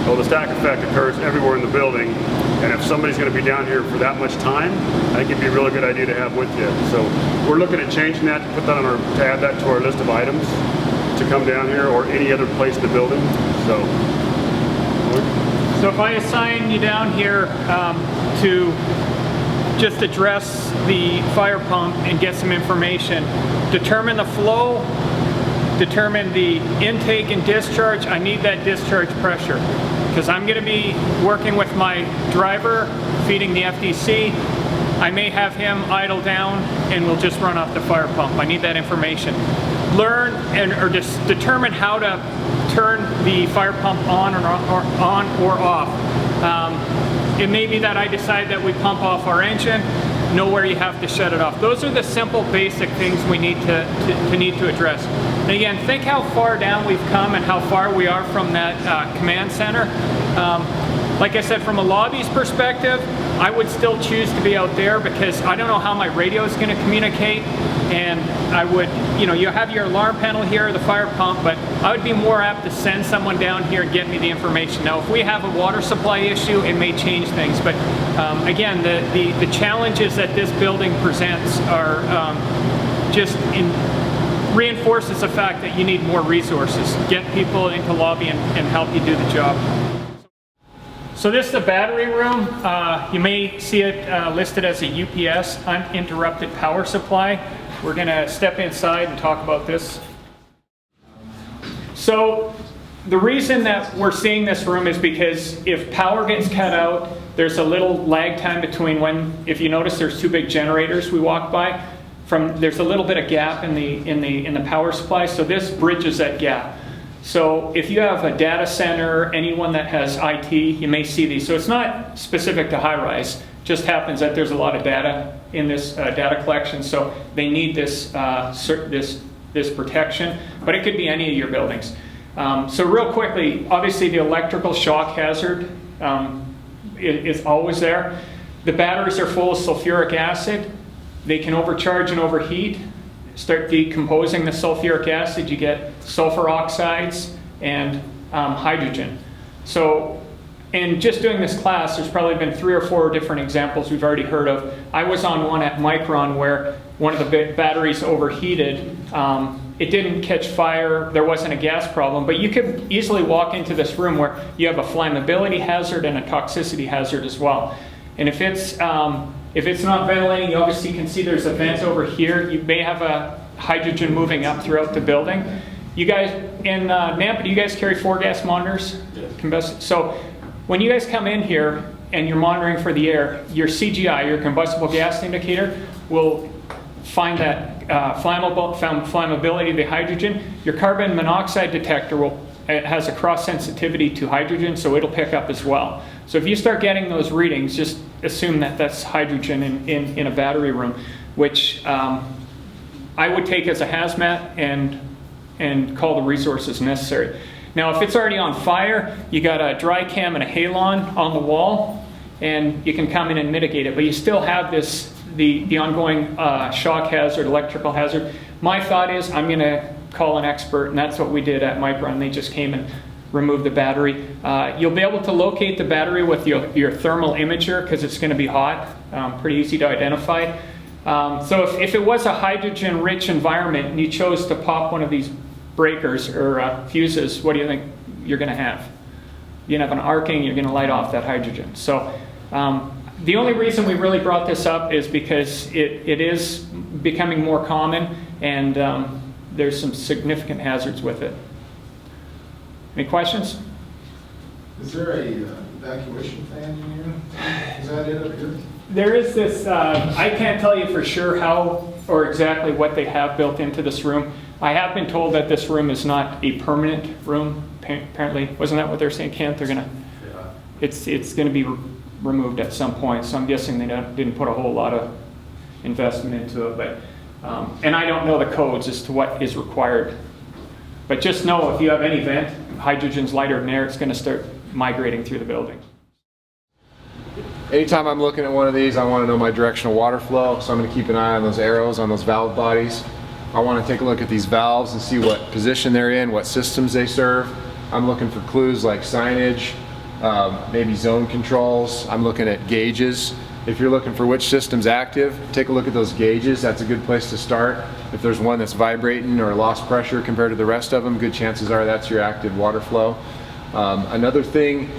Well, the stack effect occurs everywhere in the building, and if somebody's going to be down here for that much time, I think it'd be a really good idea to have with you. So we're looking at changing that, to put that on to add that to our list of items to come down here or any other place in the building. So if I assign you down here to just address the fire pump and get some information, determine the flow, determine the intake and discharge. I need that discharge pressure because I'm going to be working with my driver, feeding the FDC. I may have him idle down and we'll just run off the fire pump. I need that information. Learn or just determine how to turn the fire pump on or off. It may be that I decide that we pump off our engine, know where you have to shut it off. Those are the simple basic things we need to address. And again, think how far down we've come and how far we are from that command center. Like I said, from a lobby's perspective, I would still choose to be out there because I don't know how my radio is going to communicate. And I would, you have your alarm panel here, the fire pump, but I would be more apt to send someone down here and get me the information. Now, if we have a water supply issue, it may change things. But again, the challenges that this building presents are reinforces the fact that you need more resources. Get people into lobby and help you do the job. So this is the battery room. You may see it listed as a UPS, uninterrupted power supply. We're going to step inside and talk about this. So the reason that we're seeing this room is because if power gets cut out, there's a little lag time between when, if you notice there's 2 big generators we walk by, there's a little bit of gap in the power supply, so this bridges that gap. So if you have a data center, anyone that has IT, you may see these. So it's not specific to high-rise. Just happens that there's a lot of data in this data collection, so they need this protection. But it could be any of your buildings. So real quickly, obviously the electrical shock hazard is always there. The batteries are full of sulfuric acid. They can overcharge and overheat. Start decomposing the sulfuric acid, you get sulfur oxides and hydrogen. So in just doing this class, there's probably been 3 or 4 different examples we've already heard of. I was on one at Micron where one of the batteries overheated. It didn't catch fire, there wasn't a gas problem, but you could easily walk into this room where you have a flammability hazard and a toxicity hazard as well. And if it's not ventilating, you obviously can see there's a vent over here. You may have a hydrogen moving up throughout the building. You guys, in Nampa, do you guys carry 4-gas monitors? Yes. So when you guys come in here and you're monitoring for the air, your CGI, your combustible gas indicator, will find that flammability of the hydrogen. Your carbon monoxide detector has a cross sensitivity to hydrogen, so it'll pick up as well. So if you start getting those readings, just assume that that's hydrogen in a battery room, which I would take as a hazmat and call the resources necessary. Now, if it's already on fire, you got a dry cam and a halon on the wall, and you can come in and mitigate it, but you still have the ongoing shock hazard, electrical hazard. My thought is I'm going to call an expert, and that's what we did at Micron. They just came and removed the battery. You'll be able to locate the battery with your thermal imager because it's going to be hot, pretty easy to identify. So if it was a hydrogen-rich environment and you chose to pop one of these breakers or fuses, what do you think you're going to have? You're going to have an arcing, you're going to light off that hydrogen. So the only reason we really brought this up is because it is becoming more common, and there's some significant hazards with it. Any questions? Is there a evacuation fan in here? Is that it up here? There is this, I can't tell you for sure how or exactly what they have built into this room. I have been told that this room is not a permanent room, apparently. Wasn't that what they're saying, Kent? They're gonna, it's gonna be removed at some point, so I'm guessing they didn't put a whole lot of investment into it, but, and I don't know the codes as to what is required. But just know if you have any vent, hydrogen's lighter than air, it's gonna start migrating through the building. Anytime I'm looking at one of these, I want to know my directional water flow, so I'm going to keep an eye on those arrows on those valve bodies. I want to take a look at these valves and see what position they're in, what systems they serve. I'm looking for clues like signage, maybe zone controls. I'm looking at gauges. If you're looking for which system's active, take a look at those gauges. That's a good place to start. If there's one that's vibrating or lost pressure compared to the rest of them, good chances are that's your active water flow. Another thing,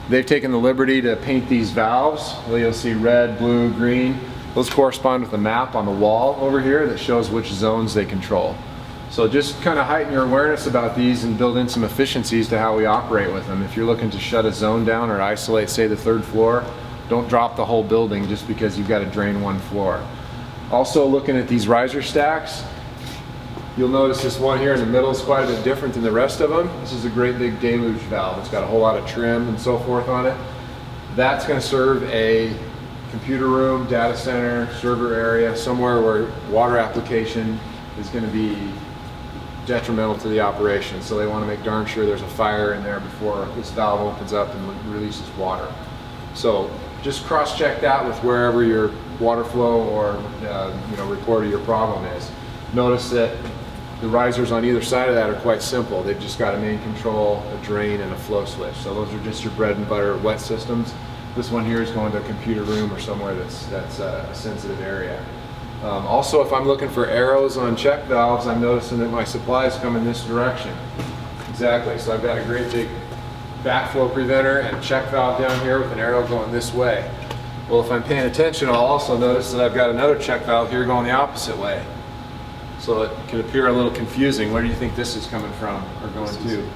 they've taken the liberty to paint these valves. You'll see red, blue, green. Those correspond with a map on the wall over here that shows which zones they control. So just kind of heighten your awareness about these and build in some efficiencies to how we operate with them. If you're looking to shut a zone down or isolate, say, the 3rd floor, don't drop the whole building just because you've got to drain one floor. Also looking at these riser stacks, you'll notice this one here in the middle is quite a bit different than the rest of them. This is a great big deluge valve. It's got a whole lot of trim and so forth on it. That's going to serve a computer room, data center, server area, somewhere where water application is going to be detrimental to the operation. So they want to make darn sure there's a fire in there before this valve opens up and releases water. So just cross-check that with wherever your water flow or report of your problem is. Notice that the risers on either side of that are quite simple. They've just got a main control, a drain, and a flow switch. So those are just your bread and butter wet systems. This one here is going to a computer room or somewhere that's a sensitive area. Also, if I'm looking for arrows on check valves, I'm noticing that my supplies come in this direction. Exactly, so I've got a great big backflow preventer and check valve down here with an arrow going this way. Well, if I'm paying attention, I'll also notice that I've got another check valve here going the opposite way. So it can appear a little confusing. Where do you think this is coming from or going to?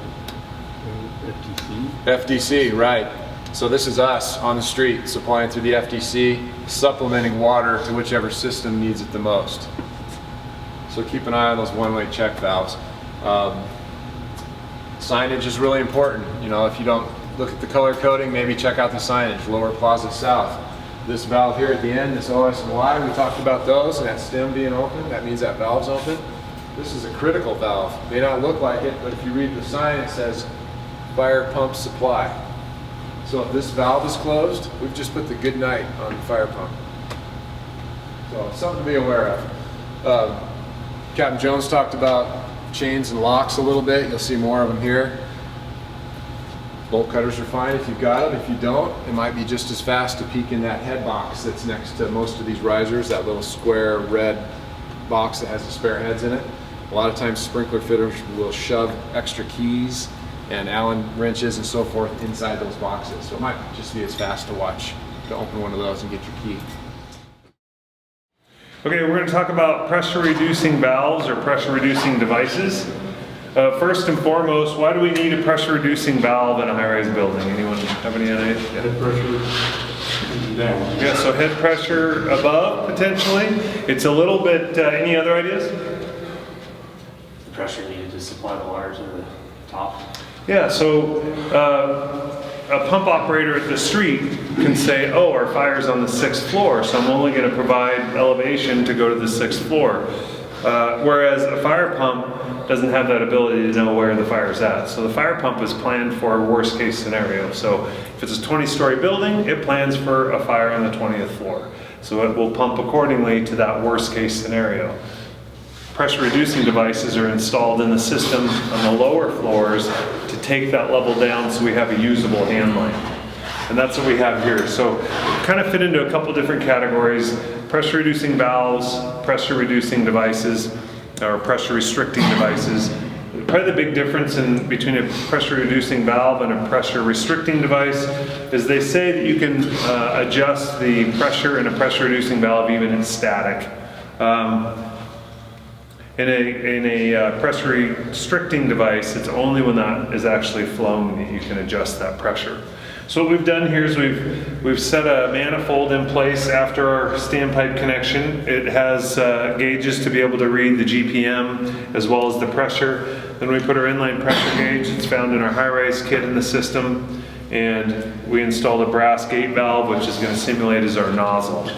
FDC. FDC, right. So this is us on the street supplying through the FDC, supplementing water to whichever system needs it the most. So keep an eye on those one-way check valves. Signage is really important. You know, if you don't look at the color coding, maybe check out the signage, Lower Plaza South. This valve here at the end, this OS and Y, we talked about those, and that stem being open, that means that valve's open. This is a critical valve. May not look like it, but if you read the sign, it says fire pump supply. So if this valve is closed, we've just put the good night on the fire pump. So something to be aware of. Captain Jones talked about chains and locks a little bit. You'll see more of them here. Bolt cutters are fine if you've got them. If you don't, it might be just as fast to peek in that head box that's next to most of these risers, that little square red box that has the spare heads in it. A lot of times sprinkler fitters will shove extra keys and Allen wrenches and so forth inside those boxes. So it might just be as fast to watch to open one of those and get your key. Okay, we're going to talk about pressure reducing valves or pressure reducing devices. First and foremost, why do we need a pressure reducing valve in a high-rise building? Anyone have any idea? Head pressure down. Yeah, so head pressure above potentially. It's a little bit, any other ideas? The pressure needed to supply the water to the top. Yeah, so a pump operator at the street can say, oh, our fire's on the 6th floor, so I'm only going to provide elevation to go to the 6th floor. Whereas a fire pump doesn't have that ability to know where the fire's at. So the fire pump is planned for a worst case scenario. So if it's a 20-story building, it plans for a fire on the 20th floor. So it will pump accordingly to that worst case scenario. Pressure reducing devices are installed in the system on the lower floors to take that level down so we have a usable hand line. And that's what we have here. So kind of fit into a couple different categories: pressure reducing valves, pressure reducing devices, or pressure restricting devices. Probably the big difference between a pressure reducing valve and a pressure restricting device is they say that you can adjust the pressure in a pressure reducing valve even in static. In a pressure restricting device, it's only when that is actually flowing that you can adjust that pressure. So what we've done here is we've set a manifold in place after our standpipe connection. It has gauges to be able to read the GPM as well as the pressure. Then we put our inline pressure gauge. It's found in our high-rise kit in the system. and we installed a brass gate valve, which is going to simulate as our nozzle.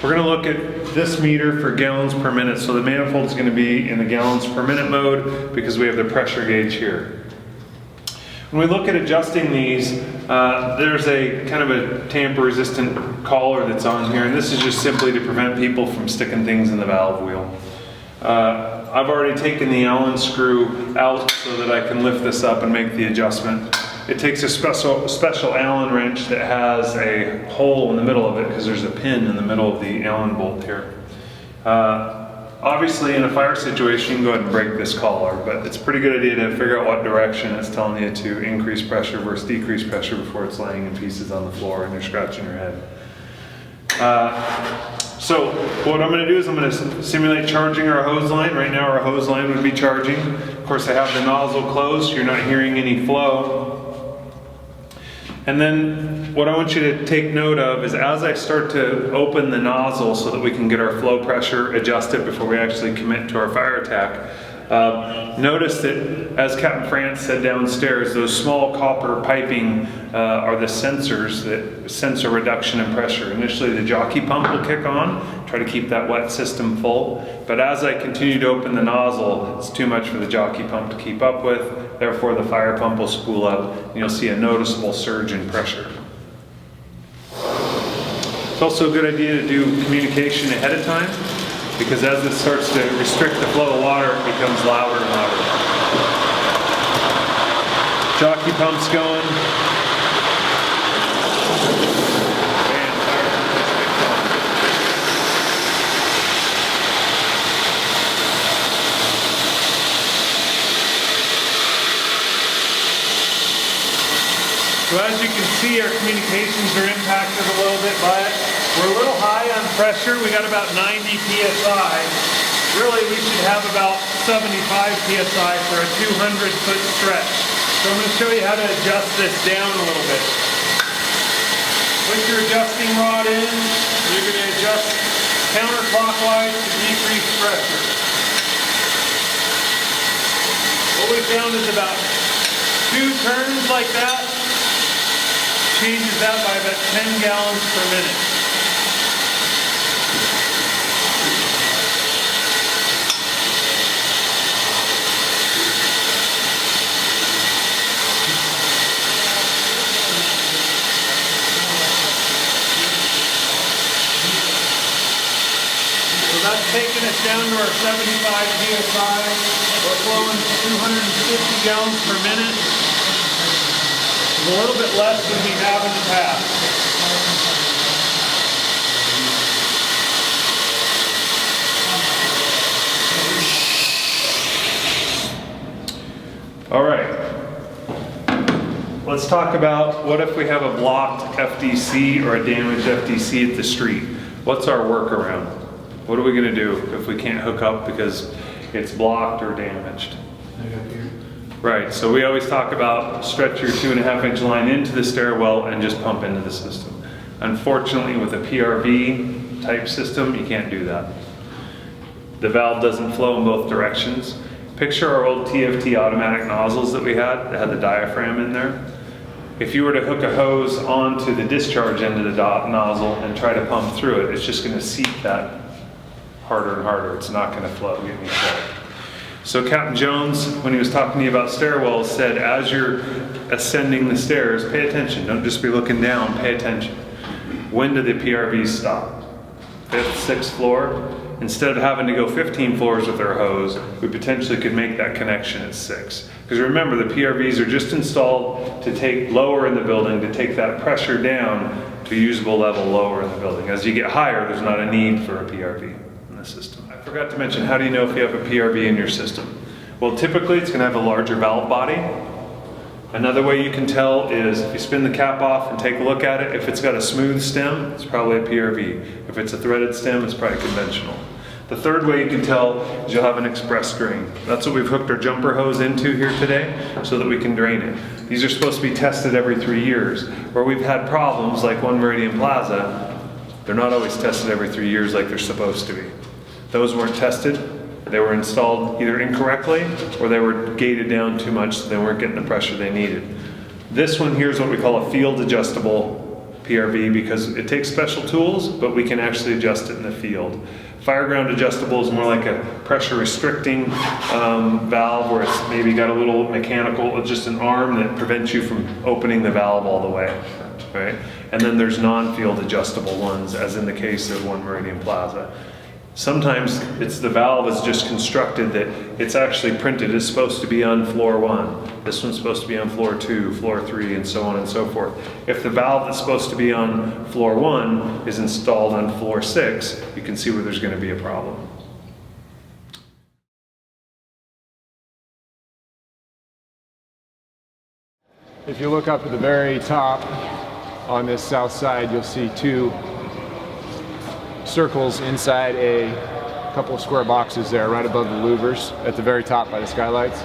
We're going to look at this meter for gallons per minute. So the manifold is going to be in the gallons per minute mode because we have the pressure gauge here. When we look at adjusting these, there's a kind of a tamper resistant collar that's on here, and this is just simply to prevent people from sticking things in the valve wheel. I've already taken the Allen screw out so that I can lift this up and make the adjustment. It takes a special Allen wrench that has a hole in the middle of it because there's a pin in the middle of the Allen bolt here. Obviously in a fire situation you can go ahead and break this collar, but it's a pretty good idea to figure out what direction it's telling you to increase pressure versus decrease pressure before it's laying in pieces on the floor and you're scratching your head. So what I'm going to do is I'm going to simulate charging our hose line. Right now our hose line would be charging. Of course I have the nozzle closed, so you're not hearing any flow. And then what I want you to take note of is as I start to open the nozzle so that we can get our flow pressure adjusted before we actually commit to our fire attack, notice that as Captain France said downstairs, those small copper piping are the sensors that sense a reduction in pressure. Initially the jockey pump will kick on, try to keep that wet system full, but as I continue to open the nozzle, it's too much for the jockey pump to keep up with. Therefore, the fire pump will spool up and you'll see a noticeable surge in pressure. It's also a good idea to do communication ahead of time because as this starts to restrict the flow of water, it becomes louder and louder. Jockey pump's going. And fire pump is kicked on. So as you can see, our communications are impacted a little bit by it. We're a little high on pressure. We got about 90 PSI. Really, we should have about 75 PSI for a 200-foot stretch. So I'm going to show you how to adjust this down a little bit. Put your adjusting rod in. You're going to adjust counterclockwise to decrease pressure. What we found is about 2 turns like that changes that by about 10 gallons per minute. So that's taking us down to our 75 PSI. We're flowing 250 gallons per minute. A little bit less than we have in the past. All right. Let's talk about what if we have a blocked FDC or a damaged FDC at the street. What's our workaround? What are we going to do if we can't hook up because it's blocked or damaged? Right, so we always talk about stretch your 2.5-inch line into the stairwell and just pump into the system. Unfortunately, with a PRV type system, you can't do that. The valve doesn't flow in both directions. Picture our old TFT automatic nozzles that we had that had the diaphragm in there. If you were to hook a hose onto the discharge end of the nozzle and try to pump through it, it's just going to seep that harder and harder. It's not going to flow, get me flow. So Captain Jones, when he was talking to you about stairwells, said as you're ascending the stairs, pay attention. Don't just be looking down, pay attention. When do the PRVs stop? 5th, 6th floor? Instead of having to go 15 floors with our hose, we potentially could make that connection at 6. Because remember, the PRVs are just installed to take lower in the building, to take that pressure down to a usable level lower in the building. As you get higher, there's not a need for a PRV in the system. I forgot to mention, how do you know if you have a PRV in your system? Well, typically it's going to have a larger valve body. Another way you can tell is if you spin the cap off and take a look at it, if it's got a smooth stem, it's probably a PRV. If it's a threaded stem, it's probably conventional. The third way you can tell is you'll have an express drain. That's what we've hooked our jumper hose into here today so that we can drain it. These are supposed to be tested every 3 years. Where we've had problems like One Meridian Plaza, they're not always tested every 3 years like they're supposed to be. Those weren't tested. They were installed either incorrectly or they were gated down too much so they weren't getting the pressure they needed. This one here is what we call a field adjustable PRV because it takes special tools, but we can actually adjust it in the field. Fireground adjustable is more like a pressure restricting valve where it's maybe got a little mechanical, just an arm that prevents you from opening the valve all the way, right? And then there's non-field adjustable ones, as in the case of One Meridian Plaza. Sometimes it's the valve is just constructed that it's actually printed it's supposed to be on floor 1. This one's supposed to be on floor 2, floor 3, and so on and so forth. If the valve that's supposed to be on floor 1 is installed on floor 6, you can see where there's going to be a problem. If you look up at the very top on this south side, you'll see two circles inside a couple of square boxes there right above the louvers at the very top by the skylights.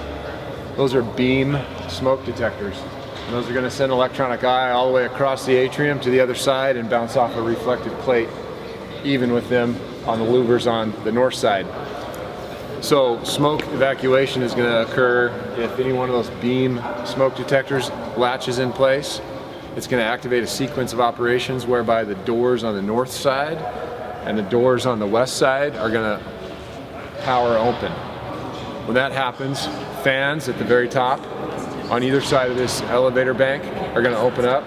Those are beam smoke detectors. And those are going to send electronic eye all the way across the atrium to the other side and bounce off a reflective plate, even with them on the louvers on the north side. So smoke evacuation is going to occur if any one of those beam smoke detectors latches in place. It's going to activate a sequence of operations whereby the doors on the north side and the doors on the west side are going to power open. When that happens, fans at the very top on either side of this elevator bank are going to open up,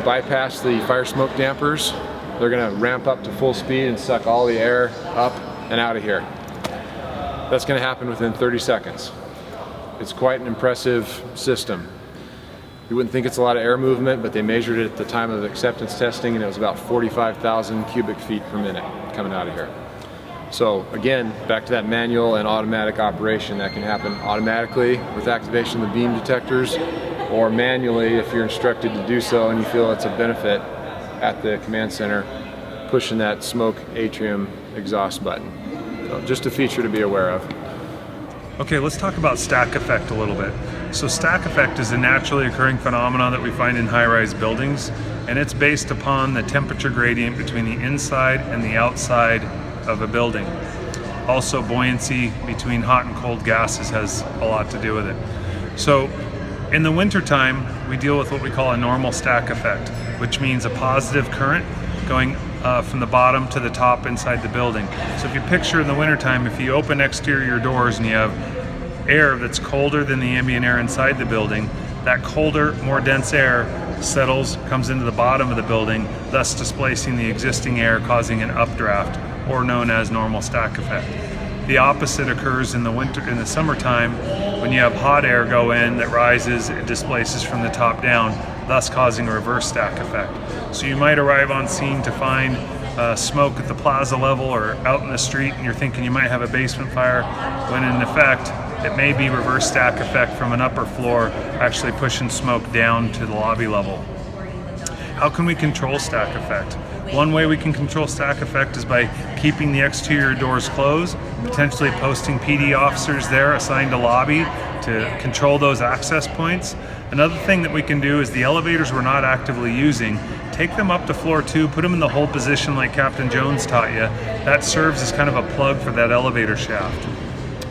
bypass the fire smoke dampers. They're going to ramp up to full speed and suck all the air up and out of here. That's going to happen within 30 seconds. It's quite an impressive system. You wouldn't think it's a lot of air movement, but they measured it at the time of acceptance testing and it was about 45,000 cubic feet per minute coming out of here. So again, back to that manual and automatic operation. That can happen automatically with activation of the beam detectors or manually if you're instructed to do so and you feel it's a benefit at the command center, pushing that smoke atrium exhaust button. So just a feature to be aware of. Okay, let's talk about stack effect a little bit. So stack effect is a naturally occurring phenomenon that we find in high-rise buildings, and it's based upon the temperature gradient between the inside and the outside of a building. Also, buoyancy between hot and cold gases has a lot to do with it. So in the wintertime, we deal with what we call a normal stack effect, which means a positive current going from the bottom to the top inside the building. So if you picture in the wintertime, if you open exterior doors and you have air that's colder than the ambient air inside the building, that colder, more dense air settles, comes into the bottom of the building, thus displacing the existing air, causing an updraft, or known as normal stack effect. The opposite occurs in the summertime when you have hot air go in that rises, it displaces from the top down, thus causing a reverse stack effect. So you might arrive on scene to find smoke at the plaza level or out in the street and you're thinking you might have a basement fire, when in effect it may be reverse stack effect from an upper floor actually pushing smoke down to the lobby level. How can we control stack effect? One way we can control stack effect is by keeping the exterior doors closed, potentially posting PD officers there assigned to lobby to control those access points. Another thing that we can do is the elevators we're not actively using, take them up to floor 2, put them in the hold position like Captain Jones taught you. That serves as kind of a plug for that elevator shaft.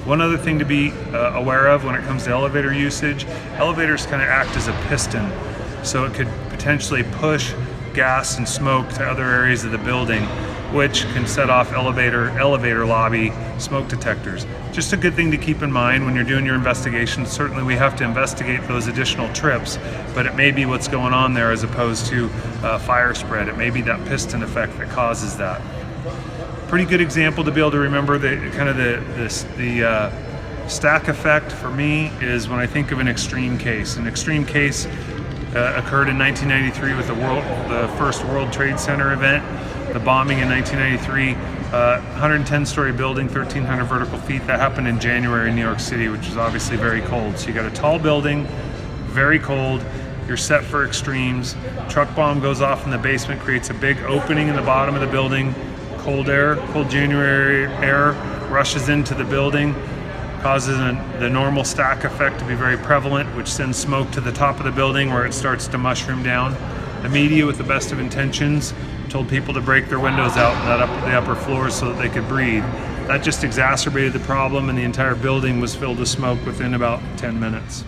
One other thing to be aware of when it comes to elevator usage, elevators kind of act as a piston. So it could potentially push gas and smoke to other areas of the building, which can set off elevator lobby smoke detectors. Just a good thing to keep in mind when you're doing your investigation. Certainly we have to investigate those additional trips, but it may be what's going on there as opposed to fire spread. It may be that piston effect that causes that. Pretty good example to be able to remember the stack effect for me is when I think of an extreme case. An extreme case occurred in 1993 with the first World Trade Center event. The bombing in 1993, 110-story building, 1,300 vertical feet. That happened in January in New York City, which is obviously very cold. So you got a tall building, very cold. You're set for extremes. Truck bomb goes off in the basement, creates a big opening in the bottom of the building. Cold January air rushes into the building, causes the normal stack effect to be very prevalent, which sends smoke to the top of the building where it starts to mushroom down. The media, with the best of intentions, told people to break their windows out in the upper floors so that they could breathe. That just exacerbated the problem, and the entire building was filled with smoke within about 10 minutes.